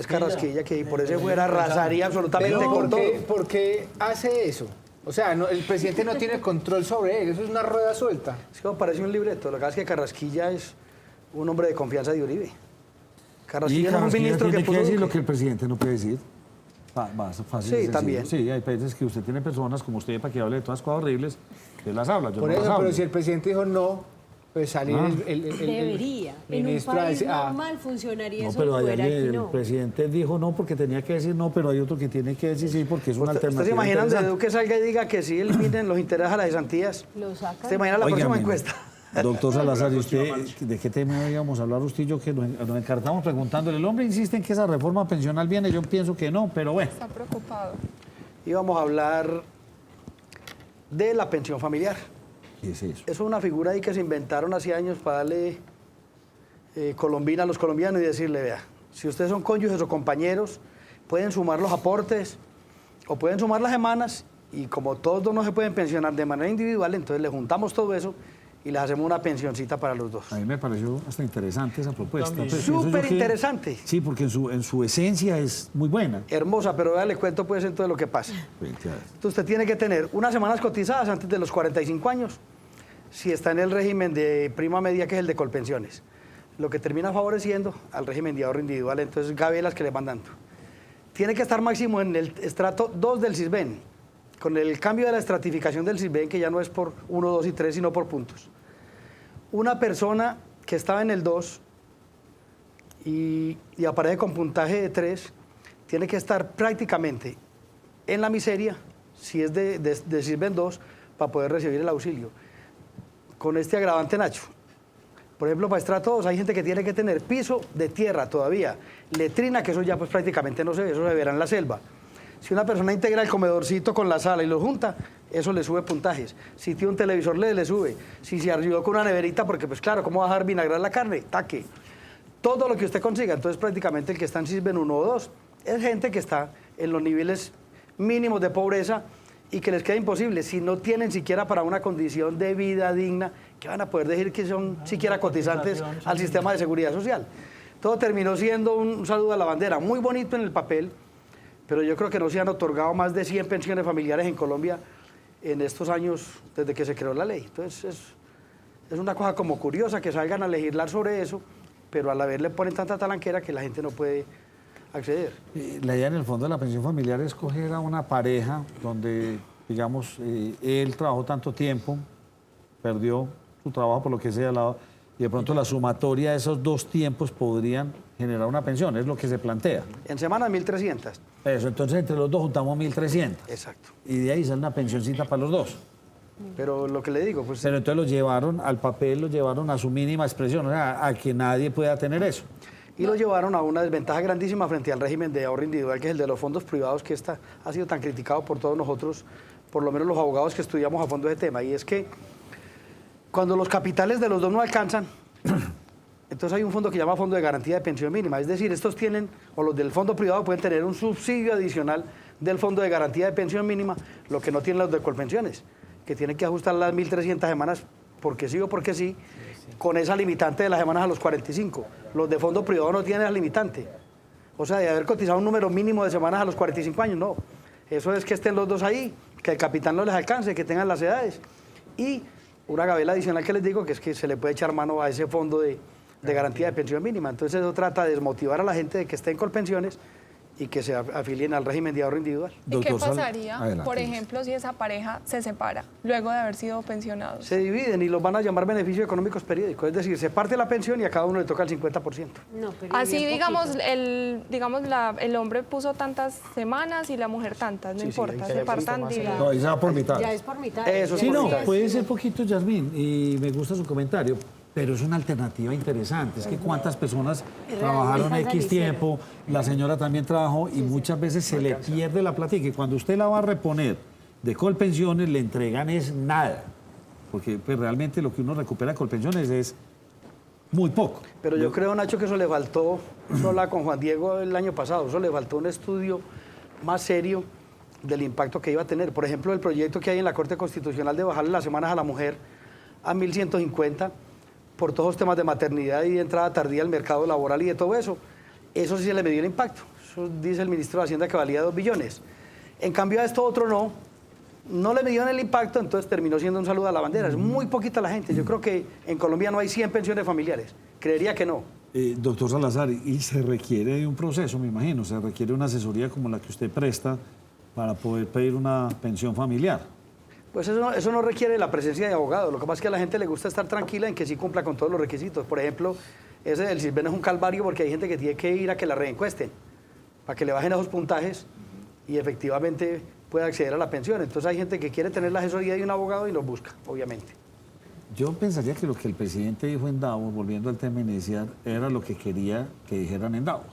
Carrasquilla, que por ese fuera arrasaría absolutamente
Pero
con todo.
¿por qué hace eso? O sea, el presidente no tiene control sobre él, eso es una rueda suelta.
Es que me parece un libreto. Lo que pasa es que Carrasquilla es un hombre de confianza de Uribe.
Y
Carrasquilla no es un
Carrasquilla
ministro
tiene
que
que
puso...
decir lo que el presidente no puede decir. Más fácil.
Sí,
sencillo.
también.
Sí, hay veces que usted tiene personas como usted para que hable de todas cosas horribles, que las habla. Yo
Por
no
eso,
las hablo.
pero si el presidente dijo no, pues salir
Debería. En un
ministro a
país
decir,
normal funcionaría
No,
eso
pero
fuera
ayer
aquí
el
no.
presidente dijo no porque tenía que decir no, pero hay otro que tiene que decir sí porque es una
¿Ustedes
alternativa
se imaginan de
interesante.
Duque salga y diga que sí eliminen los intereses a las cesantías?
Lo sacan.
¿Se imagina la
Óigame,
próxima encuesta?
Doctor Salazar, ¿y usted de qué tema íbamos a hablar usted y yo que nos encartamos preguntándole? El hombre insiste en que esa reforma pensional viene, yo pienso que no, pero bueno.
Está preocupado.
Íbamos a hablar de la pensión familiar.
¿Qué es eso?
Es una figura ahí que se inventaron hace años para darle colombina a los colombianos y decirle, vea, si ustedes son cónyuges o compañeros, pueden sumar los aportes o pueden sumar las semanas y como todos dos no se pueden pensionar de manera individual, entonces le juntamos todo eso y les hacemos una pensioncita para los dos.
A mí me pareció hasta interesante esa propuesta.
También.
Pues, pienso yo
Súper
que-
interesante.
Sí, porque en su esencia es muy buena.
Hermosa, pero vea, le cuento pues entonces lo que pasa.
Pues, ya.
Entonces usted tiene que tener unas semanas cotizadas antes de los 45 años, si está en el régimen de prima media, que es el de Colpensiones, lo que termina favoreciendo al régimen de ahorro individual, entonces gabelas que le van dando. Tiene que estar máximo en el estrato 2 del CISBEN, con el cambio de la estratificación del CISBEN, que ya no es por 1, 2 y 3, sino por puntos. Una persona que estaba en el 2 y aparece con puntaje de 3, tiene que estar prácticamente en la miseria, si es de CISBEN 2, para poder recibir el auxilio. Con este agravante, Nacho. Por ejemplo, para estrato 2 hay gente que tiene que tener piso de tierra todavía, letrina, que eso ya pues prácticamente no se ve, eso se verá en la selva.
Si una persona integra el comedorcito con la sala y lo junta, eso le sube puntajes. Si tiene un televisor, le sube. Si se ayudó con una neverita, porque pues claro, ¿cómo va a dejar vinagrar la carne? Taque. Todo lo que usted consiga. Entonces prácticamente el que está en Sisben 1 o 2 es gente que está en los niveles mínimos de pobreza y que les queda imposible. Si no tienen siquiera para una condición de vida digna, ¿qué van a poder decir que son siquiera cotizantes al sistema de seguridad social? Todo terminó siendo un saludo a la bandera, muy bonito en el papel, pero yo creo que no se han otorgado más de 100 pensiones familiares en Colombia en estos años desde que se creó la ley. Entonces es una cosa como curiosa que salgan a legislar sobre eso, pero a la vez le ponen tanta talanquera que la gente no puede acceder.
La idea en el fondo de la pensión familiar es coger a una pareja donde, digamos, él trabajó tanto tiempo, perdió su trabajo por lo que sea, y de pronto la sumatoria de esos dos tiempos podrían generar una pensión, es lo que se plantea.
En semana 1.300.
Eso, entonces entre los dos juntamos 1.300.
Exacto.
Y de ahí sale una pensioncita para los dos.
Pero lo que le digo, pues...
Pero entonces lo llevaron al papel, lo llevaron a su mínima expresión, o sea, a que nadie pueda tener eso.
Y lo llevaron a una desventaja grandísima frente al régimen de ahorro individual, que es el de los fondos privados, que ha sido tan criticado por todos nosotros, por lo menos los abogados que estudiamos a fondo ese tema. Y es que cuando los capitales de los dos no alcanzan, entonces hay un fondo que se llama Fondo de Garantía de Pensión Mínima. Es decir, estos tienen, o los del fondo privado pueden tener un subsidio adicional del Fondo de Garantía de Pensión Mínima, lo que no tienen los de Colpensiones, que tienen que ajustar las 1.300 semanas porque sí o porque sí, con esa limitante de las semanas a los 45. Los de fondo privado no tienen esa limitante. O sea, de haber cotizado un número mínimo de semanas a los 45 años, no. Eso es que estén los dos ahí, que el capital no les alcance, que tengan las edades. Y una gabela adicional que les digo, que es que se le puede echar mano a ese fondo de garantía de pensión mínima. Entonces eso trata de desmotivar a la gente de que estén con pensiones y que se afilien al régimen de ahorro individual.
¿Y qué pasaría, por ejemplo, si esa pareja se separa luego de haber sido pensionados?
Se dividen y los van a llamar beneficios económicos periódicos, es decir, se parte la pensión y a cada uno le toca el 50%.
No, pero
así, digamos, el hombre puso tantas semanas y la mujer tantas, no importa, se partan.
No, ahí se va por mitad.
Ya es por mitad.
Eso
Sí,
por
no,
mitad.
puede ser poquito, Yasmín, y me gusta su comentario, pero es una alternativa interesante. Es que cuántas personas trabajaron X tiempo, la señora también trabajó y muchas veces se le pierde la plática. Y cuando usted la va a reponer de Colpensiones, le entregan es nada. Porque pues, realmente lo que uno recupera de Colpensiones es muy poco.
Pero yo creo, Nacho, que eso le faltó, sola con Juan Diego el año pasado, eso le faltó un estudio más serio del impacto que iba a tener. Por ejemplo, el proyecto que hay en la Corte Constitucional de bajarle las semanas a la mujer a 1.150 por todos los temas de maternidad y de entrada tardía al mercado laboral y de todo eso. Eso sí se le midió el impacto. Eso dice el ministro de Hacienda que valía 2 billones. En cambio a esto otro no le midieron el impacto, entonces terminó siendo un saludo a la bandera. Es muy poquita la gente. Yo creo que en Colombia no hay 100 pensiones familiares. Creería que no.
Doctor Salazar, y se requiere de un proceso, me imagino, se requiere una asesoría como la que usted presta para poder pedir una pensión familiar.
Pues eso no requiere la presencia de abogado. Lo que pasa es que a la gente le gusta estar tranquila en que sí cumpla con todos los requisitos. Por ejemplo, ese del Sisben es un calvario porque hay gente que tiene que ir a que la reencuesten para que le bajen esos puntajes y efectivamente pueda acceder a la pensión. Entonces hay gente que quiere tener la asesoría de un abogado y lo busca, obviamente.
Yo pensaría que lo que el presidente dijo en Davos, volviendo al tema inicial, era lo que quería que dijeran en Davos.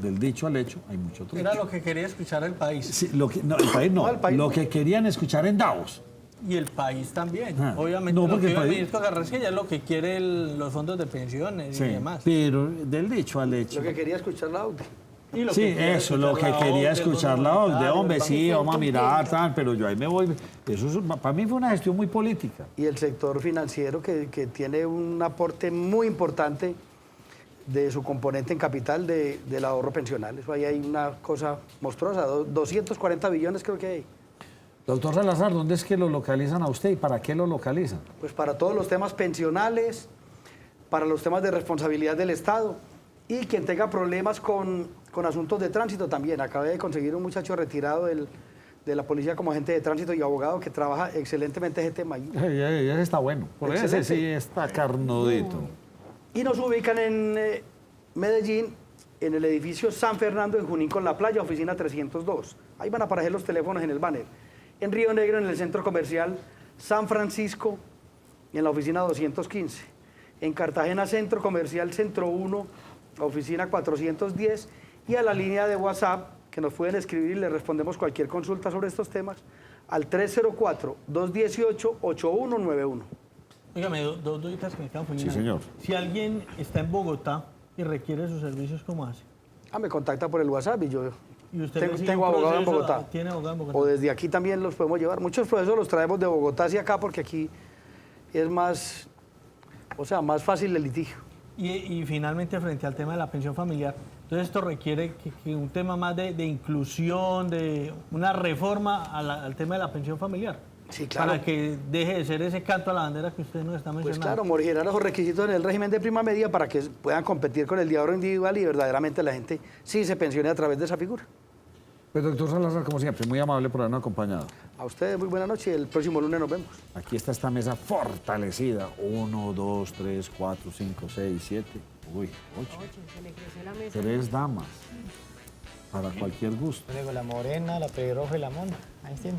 Del dicho al hecho hay mucho trecho.
Era lo que quería escuchar el país.
Sí, el país no, lo que querían escuchar en Davos.
Y el país también.
Ah,
Obviamente,
no,
lo
porque
que dijo
el
el
país-
ministro García ya es lo que quiere los fondos de pensiones
Sí,
y demás.
pero del dicho al hecho.
Lo que quería escuchar la OCDE.
Y lo
Sí,
que quería
eso, lo que
escuchar la
quería
OCDE,
escuchar
el
la
Fondo
OCDE.
Monetario,
Hombre,
el
sí,
Banco
vamos a
Central.
mirar, tan, pero yo ahí me voy. Para mí fue una gestión muy política.
Y el sector financiero que tiene un aporte muy importante de su componente en capital del ahorro pensional. Eso ahí hay una cosa monstruosa, 240 billones creo que hay.
Doctor Salazar, ¿dónde es que lo localizan a usted y para qué lo localizan?
Pues para todos los temas pensionales, para los temas de responsabilidad del Estado y quien tenga problemas con asuntos de tránsito también. Acabé de conseguir un muchacho retirado de la policía como agente de tránsito y abogado que trabaja excelentemente ese tema.
Ese está bueno, por ese
Excelente.
sí está carnudito.
Y nos ubican en Medellín, en el edificio San Fernando, en Junín con la Playa, oficina 302. Ahí van a aparecer los teléfonos en el banner. En Río Negro, en el centro comercial San Francisco, en la oficina 215. En Cartagena, centro comercial Centro 1, oficina 410. Y a la línea de WhatsApp, que que nos pueden escribir y les respondemos cualquier consulta sobre estos temas al 304-218-8191.
Óigame, dos duditas que me quedan.
Sí, señor.
Si alguien está en Bogotá y requiere sus servicios, ¿cómo hace?
Me contacta por el WhatsApp y yo
¿Y usted
tengo abogado en Bogotá.
¿Tiene abogado en Bogotá?
O desde aquí también los podemos llevar. Muchos procesos los traemos de Bogotá hacia acá porque aquí es más, más fácil el litigio.
Y finalmente, frente al tema de la pensión familiar, entonces esto requiere que un tema más de inclusión, de una reforma al tema de la pensión familiar.
Sí, claro.
Para que deje de ser ese canto a la bandera que usted nos está mencionando.
Pues claro, morigerar los requisitos en el régimen de prima media para que puedan competir con el de ahorro individual y verdaderamente la gente sí se pensione a través de esa figura.
Pues doctor Salazar, como siempre, muy amable por habernos acompañado.
A ustedes muy buena noche y el próximo lunes nos vemos.
Aquí está esta mesa fortalecida. 1, 2, 3, 4, 5, 6, 7, 8.
Se le creció la mesa.
3 damas. Para cualquier gusto.
Luego la morena, la pelirroja y la mona. Ahí tiene.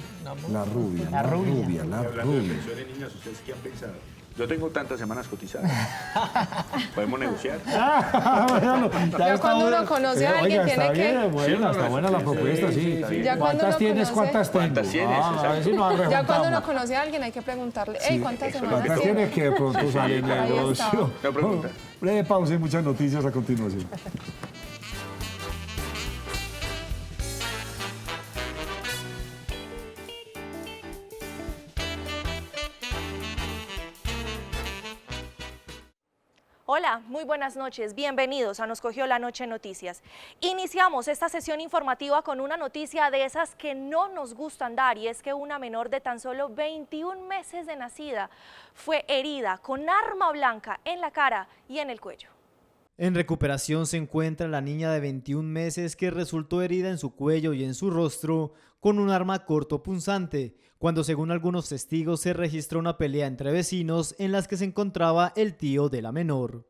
La rubia,
La rubia.
la
Hablando de
rubia.
pensiones, niñas, ¿ustedes qué han pensado? Yo tengo tantas semanas cotizadas. ¿Podemos negociar?
Bueno,
Ya cuando uno conoce a alguien,
oiga,
tiene que...
está buena la propuesta, sí.
Ya cuando
¿Cuántas
uno
tienes?
conoce-
¿Cuántas tengo?
¿Cuántas tienes?
A ver si nos
Ya cuando uno
arrejuntamos.
conoce a alguien hay que preguntarle, hey, ¿cuántas semanas
¿Cuántas
tiene?
tienes que de pronto sale el
Ahí
negocio?
está.
No pregunta.
Breve pausa y muchas noticias a continuación.
Hola, muy buenas noches, bienvenidos a Nos Cogió la Noche Noticias. Iniciamos esta sesión informativa con una noticia de esas que no nos gustan dar, y es que una menor de tan solo 21 meses de nacida fue herida con arma blanca en la cara y en el cuello.
En recuperación se encuentra la niña de 21 meses que resultó herida en su cuello y en su rostro con un arma cortopunzante, cuando según algunos testigos se registró una pelea entre vecinos en las que se encontraba el tío de la menor.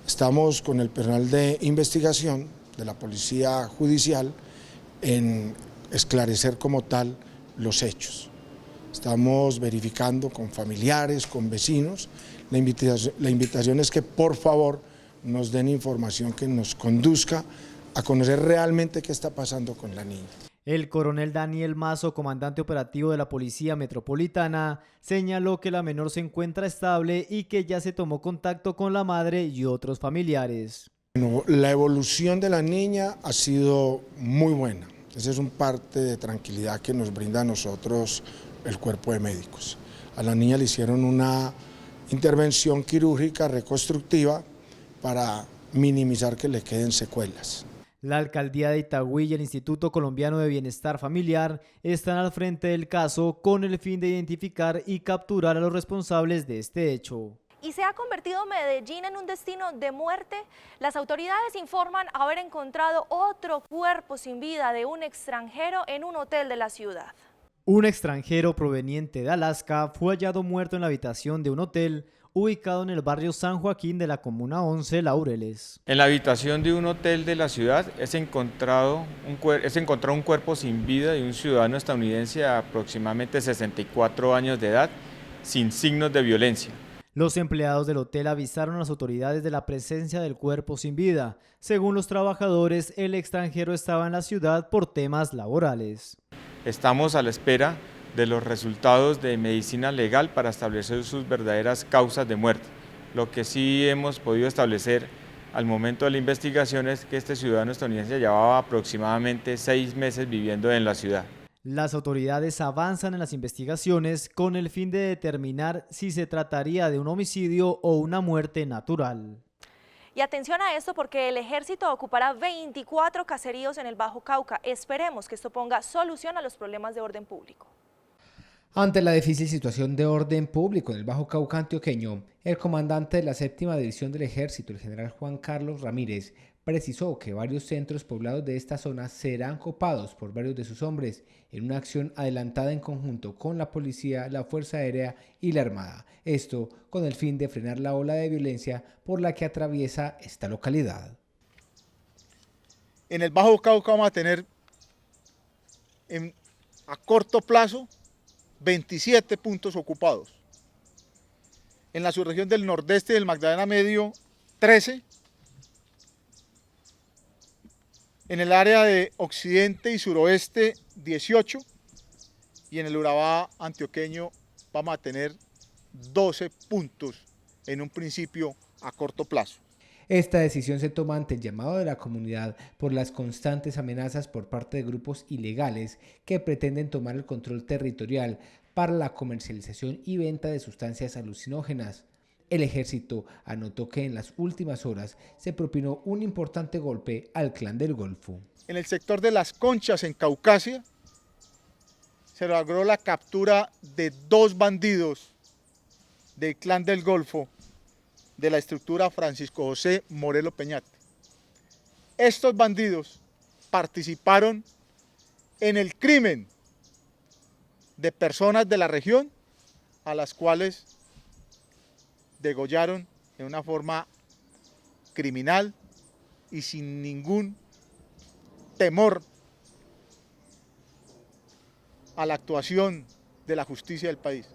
Estamos con el personal de investigación de la Policía Judicial en esclarecer como tal los hechos. Estamos verificando con familiares, con vecinos. La invitación es que por favor nos den información que nos conduzca a conocer realmente qué está pasando con la niña.
El coronel Daniel Mazo, comandante operativo de la Policía Metropolitana, señaló que la menor se encuentra estable y que ya se tomó contacto con la madre y otros familiares.
Bueno, la evolución de la niña ha sido muy buena. Ese es un parte de tranquilidad que nos brinda a nosotros el cuerpo de médicos. A la niña le hicieron una intervención quirúrgica reconstructiva para minimizar que le queden secuelas.
La alcaldía de Itagüí y el Instituto Colombiano de Bienestar Familiar están al frente del caso con el fin de identificar y capturar a los responsables de este hecho.
¿Y se ha convertido Medellín en un destino de muerte? Las autoridades informan haber encontrado otro cuerpo sin vida de un extranjero en un hotel de la ciudad.
Un extranjero proveniente de Alaska fue hallado muerto en la habitación de un hotel ubicado en el barrio San Joaquín de la Comuna 11, Laureles.
En la habitación de un hotel de la ciudad es encontrado un cuerpo sin vida de un ciudadano estadounidense de aproximadamente 64 años de edad, sin signos de violencia.
Los empleados del hotel avisaron a las autoridades de la presencia del cuerpo sin vida. Según los trabajadores, el extranjero estaba en la ciudad por temas laborales.
Estamos a la espera de los resultados de medicina legal para establecer sus verdaderas causas de muerte. Lo que sí hemos podido establecer al momento de la investigación es que este ciudadano estadounidense llevaba aproximadamente 6 meses viviendo en la ciudad.
Las autoridades avanzan en las investigaciones con el fin de determinar si se trataría de un homicidio o una muerte natural.
Y atención a esto porque el ejército ocupará 24 caseríos en el Bajo Cauca. Esperemos que esto ponga solución a los problemas de orden público.
Ante la difícil situación de orden público en el Bajo Cauca antioqueño, el comandante de la 7ª División del Ejército, el general Juan Carlos Ramírez, precisó que varios centros poblados de esta zona serán copados por varios de sus hombres en una acción adelantada en conjunto con la policía, la Fuerza Aérea y la Armada. Esto con el fin de frenar la ola de violencia por la que atraviesa esta localidad.
En el Bajo Cauca vamos a tener a corto plazo 27 puntos ocupados. En la subregión del nordeste del Magdalena Medio, 13. En el área de occidente y suroeste, 18. Y en el Urabá antioqueño vamos a tener 12 puntos en un principio a corto plazo.
Esta decisión se toma ante el llamado de la comunidad por las constantes amenazas por parte de grupos ilegales que pretenden tomar el control territorial para la comercialización y venta de sustancias alucinógenas. El ejército anotó que en las últimas horas se propinó un importante golpe al Clan del Golfo.
En el sector de Las Conchas, en Caucasia, se logró la captura de 2 bandidos del Clan del Golfo de la estructura Francisco José Morelo Peñate. Estos bandidos participaron en el crimen de personas de la región a las cuales degollaron en una forma criminal y sin ningún temor a la actuación de la justicia del país.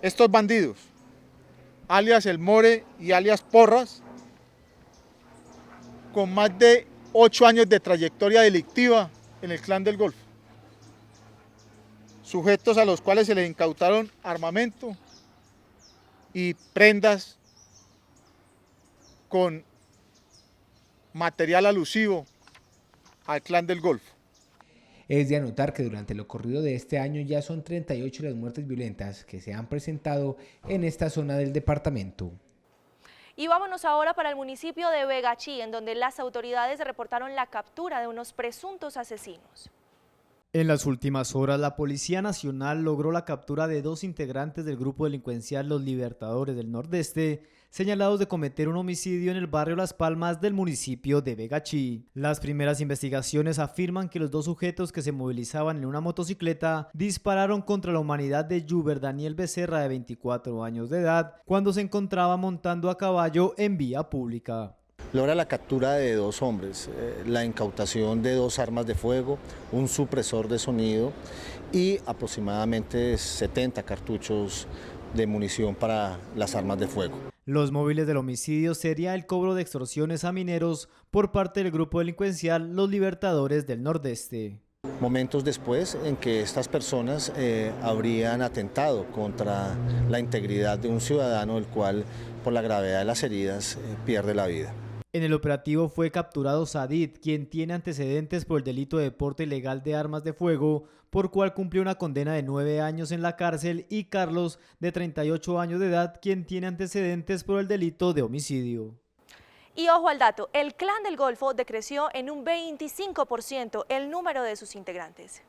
Estos bandidos, alias El More y alias Porras, con más de 8 años de trayectoria delictiva en el Clan del Golfo, sujetos a los cuales se les incautaron armamento y prendas con material alusivo al Clan del Golfo.
Es de anotar que durante lo corrido de este año ya son 38 las muertes violentas que se han presentado en esta zona del departamento.
Y vámonos ahora para el municipio de Vegachí, en donde las autoridades reportaron la captura de unos presuntos asesinos.
En las últimas horas, la Policía Nacional logró la captura de 2 integrantes del grupo delincuencial Los Libertadores del Nordeste, señalados de cometer un homicidio en el barrio Las Palmas del municipio de Vegachí. Las primeras investigaciones afirman que los 2 sujetos que se movilizaban en una motocicleta dispararon contra la humanidad de Yuber Daniel Becerra, de 24 años de edad, cuando se encontraba montando a caballo en vía pública.
Logra la captura de 2 hombres, la incautación de 2 armas de fuego, un supresor de sonido y aproximadamente 70 cartuchos de munición para las armas de fuego.
Los móviles del homicidio sería el cobro de extorsiones a mineros por parte del grupo delincuencial Los Libertadores del Nordeste.
Momentos después en que estas personas habrían atentado contra la integridad de un ciudadano, el cual por la gravedad de las heridas pierde la vida.
En el operativo fue capturado Sadid, quien tiene antecedentes por el delito de porte ilegal de armas de fuego, por cual cumplió una condena de 9 años en la cárcel, y Carlos, de 38 años de edad, quien tiene antecedentes por el delito de homicidio.
Y ojo al dato, el Clan del Golfo decreció en un 25% el número de sus integrantes.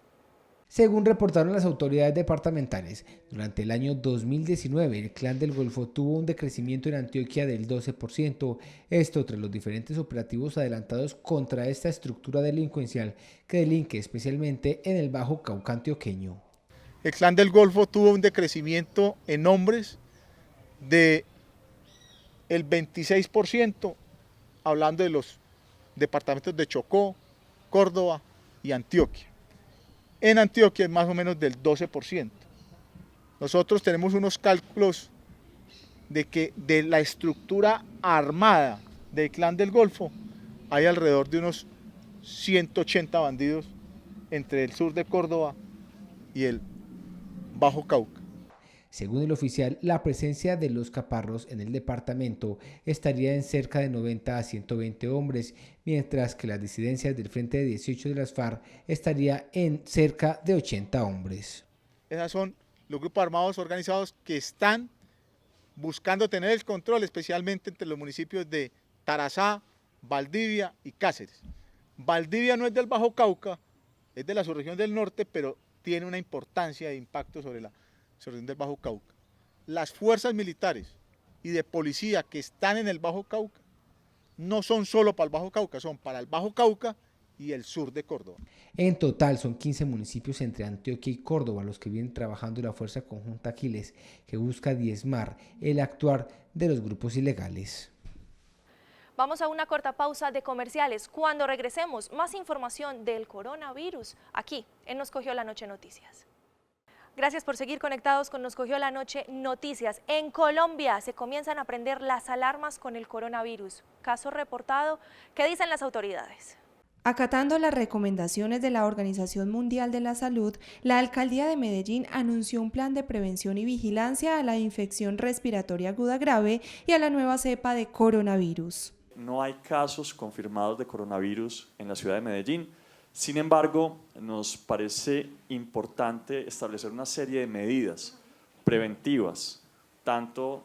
Según reportaron las autoridades departamentales, durante el año 2019 el Clan del Golfo tuvo un decrecimiento en Antioquia del 12%, esto tras los diferentes operativos adelantados contra esta estructura delincuencial que delinque especialmente en el Bajo Cauca antioqueño.
El Clan del Golfo tuvo un decrecimiento en hombres de el 26%, hablando de los departamentos de Chocó, Córdoba y Antioquia. En Antioquia es más o menos del 12%. Nosotros tenemos unos cálculos de que de la estructura armada del Clan del Golfo hay alrededor de unos 180 bandidos entre el sur de Córdoba y el Bajo Cauca.
Según el oficial, la presencia de los caparros en el departamento estaría en cerca de 90 a 120 hombres, mientras que las disidencias del Frente de 18 de las FARC estaría en cerca de 80 hombres.
Esos son los grupos armados organizados que están buscando tener el control, especialmente entre los municipios de Tarazá, Valdivia y Cáceres. Valdivia no es del Bajo Cauca, es de la subregión del norte, pero tiene una importancia de impacto sobre la región del Bajo Cauca. Las fuerzas militares y de policía que están en el Bajo Cauca no son solo para el Bajo Cauca, son para el Bajo Cauca y el sur de Córdoba.
En total son 15 municipios entre Antioquia y Córdoba los que vienen trabajando la Fuerza Conjunta Aquiles, que busca diezmar el actuar de los grupos ilegales.
Vamos a una corta pausa de comerciales. Cuando regresemos, más información del coronavirus aquí en Nos Cogió la Noche Noticias. Gracias por seguir conectados con Nos Cogió la Noche Noticias. En Colombia se comienzan a prender las alarmas con el coronavirus. Caso reportado, ¿qué dicen las autoridades?
Acatando las recomendaciones de la Organización Mundial de la Salud, la Alcaldía de Medellín anunció un plan de prevención y vigilancia a la infección respiratoria aguda grave y a la nueva cepa de coronavirus.
No hay casos confirmados de coronavirus en la ciudad de Medellín. Sin embargo, nos parece importante establecer una serie de medidas preventivas, tanto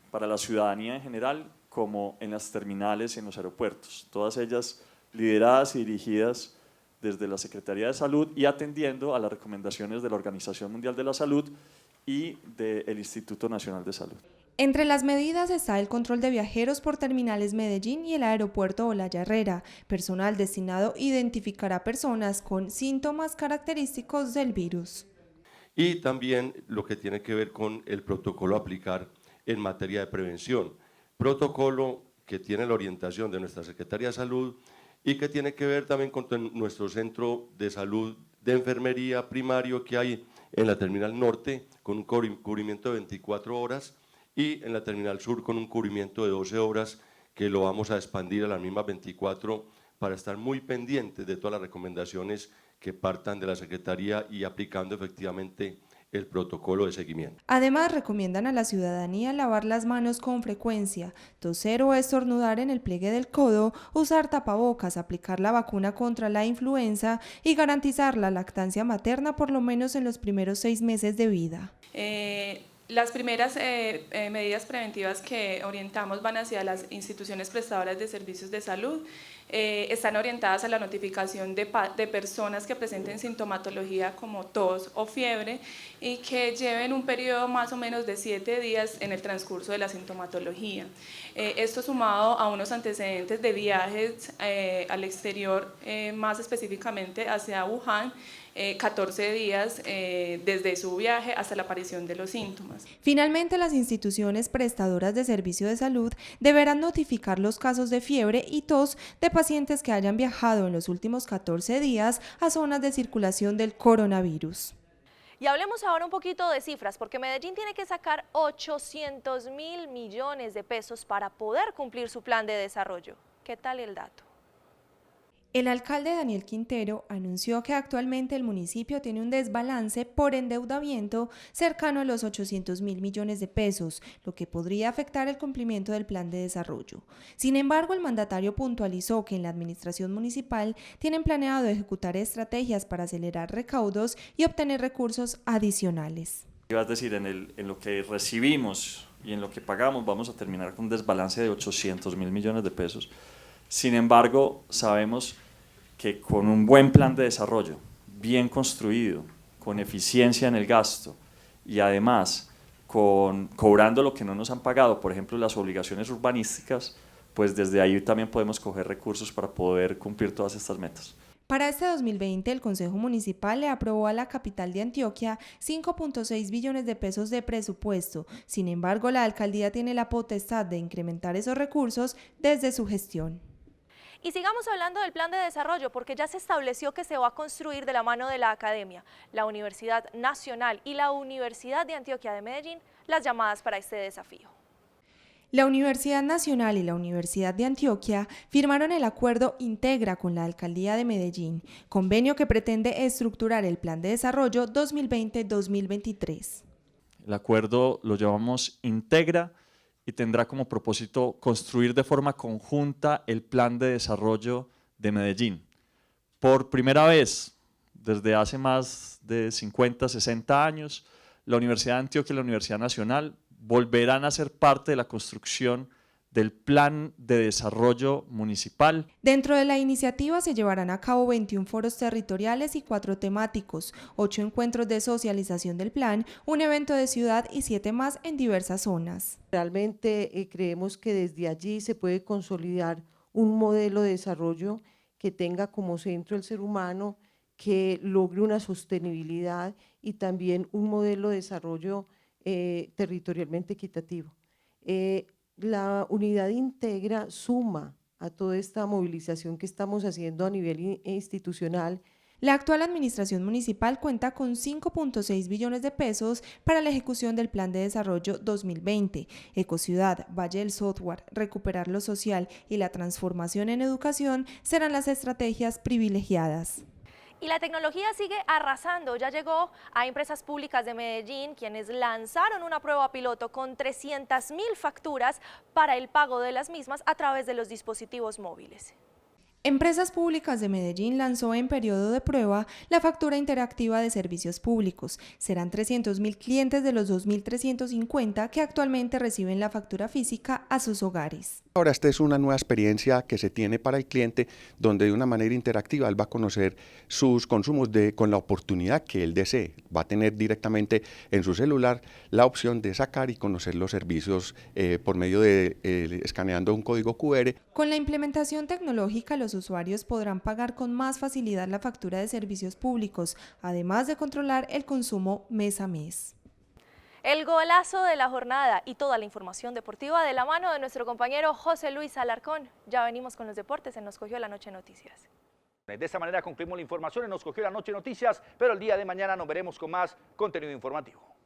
para la ciudadanía en general como en las terminales y en los aeropuertos, todas ellas lideradas y dirigidas desde la Secretaría de Salud y atendiendo a las recomendaciones de la Organización Mundial de la Salud y del Instituto Nacional de Salud.
Entre las medidas está el control de viajeros por terminales Medellín y el aeropuerto Olaya Herrera. Personal destinado identificará personas con síntomas característicos del virus.
Y también lo que tiene que ver con el protocolo a aplicar en materia de prevención. Protocolo que tiene la orientación de nuestra Secretaría de Salud y que tiene que ver también con nuestro centro de salud de enfermería primario que hay en la Terminal Norte, con un cubrimiento de 24 horas, y en la Terminal Sur con un cubrimiento de 12 horas, que lo vamos a expandir a las mismas 24 para estar muy pendientes de todas las recomendaciones que partan de la Secretaría y aplicando efectivamente el protocolo de seguimiento.
Además, recomiendan a la ciudadanía lavar las manos con frecuencia, toser o estornudar en el pliegue del codo, usar tapabocas, aplicar la vacuna contra la influenza y garantizar la lactancia materna por lo menos en los primeros 6 meses de vida.
Las primeras medidas preventivas que orientamos van hacia las instituciones prestadoras de servicios de salud. Están orientadas a la notificación de personas que presenten sintomatología como tos o fiebre y que lleven un periodo más o menos de 7 días en el transcurso de la sintomatología. Esto sumado a unos antecedentes de viajes al exterior, más específicamente hacia Wuhan, 14 días desde su viaje hasta la aparición de los síntomas.
Finalmente, las instituciones prestadoras de servicio de salud deberán notificar los casos de fiebre y tos de pacientes que hayan viajado en los últimos 14 días a zonas de circulación del coronavirus.
Y hablemos ahora un poquito de cifras, porque Medellín tiene que sacar 800.000 millones de pesos para poder cumplir su plan de desarrollo. ¿Qué tal el dato?
El alcalde Daniel Quintero anunció que actualmente el municipio tiene un desbalance por endeudamiento cercano a los 800.000 millones de pesos, lo que podría afectar el cumplimiento del plan de desarrollo. Sin embargo, el mandatario puntualizó que en la administración municipal tienen planeado ejecutar estrategias para acelerar recaudos y obtener recursos adicionales.
Es decir, en lo que recibimos y en lo que pagamos vamos a terminar con un desbalance de 800.000 millones de pesos. Sin embargo, sabemos que con un buen plan de desarrollo, bien construido, con eficiencia en el gasto y además cobrando lo que no nos han pagado, por ejemplo las obligaciones urbanísticas, pues desde ahí también podemos coger recursos para poder cumplir todas estas metas.
Para este 2020, el Consejo Municipal le aprobó a la capital de Antioquia 5.6 billones de pesos de presupuesto. Sin embargo, la alcaldía tiene la potestad de incrementar esos recursos desde su gestión.
Y sigamos hablando del plan de desarrollo, porque ya se estableció que se va a construir de la mano de la Academia, la Universidad Nacional y la Universidad de Antioquia de Medellín, las llamadas para este desafío.
La Universidad Nacional y la Universidad de Antioquia firmaron el acuerdo Integra con la Alcaldía de Medellín, convenio que pretende estructurar el plan de desarrollo 2020-2023.
El acuerdo lo llamamos Integra y tendrá como propósito construir de forma conjunta el plan de desarrollo de Medellín. Por primera vez, desde hace más de 50, 60 años, la Universidad de Antioquia y la Universidad Nacional volverán a ser parte de la construcción del plan de desarrollo municipal.
Dentro de la iniciativa se llevarán a cabo 21 foros territoriales y 4 temáticos, 8 encuentros de socialización del plan, un evento de ciudad y 7 más en diversas zonas.
Realmente creemos que desde allí se puede consolidar un modelo de desarrollo que tenga como centro el ser humano, que logre una sostenibilidad y también un modelo de desarrollo territorialmente equitativo. La unidad Integra suma a toda esta movilización que estamos haciendo a nivel institucional
La actual administración municipal cuenta con 5.6 billones de pesos para la ejecución del Plan de Desarrollo 2020. Ecociudad, Valle del Software, Recuperar lo Social y la transformación en educación serán las estrategias privilegiadas.
Y la tecnología sigue arrasando. Ya llegó a Empresas Públicas de Medellín, quienes lanzaron una prueba piloto con 300.000 facturas para el pago de las mismas a través de los dispositivos móviles.
Empresas Públicas de Medellín lanzó en periodo de prueba la factura interactiva de servicios públicos. Serán 300.000 clientes de los 2.350 que actualmente reciben la factura física a sus hogares.
Ahora esta es una nueva experiencia que se tiene para el cliente, donde de una manera interactiva él va a conocer sus consumos con la oportunidad que él desee. Va a tener directamente en su celular la opción de sacar y conocer los servicios por medio de escaneando un código QR.
Con la implementación tecnológica, los usuarios podrán pagar con más facilidad la factura de servicios públicos, además de controlar el consumo mes a mes.
El golazo de la jornada y toda la información deportiva de la mano de nuestro compañero José Luis Alarcón. Ya venimos con los deportes en Nos Cogió la Noche Noticias.
De esta manera concluimos la información en Nos Cogió la Noche Noticias, pero el día de mañana nos veremos con más contenido informativo.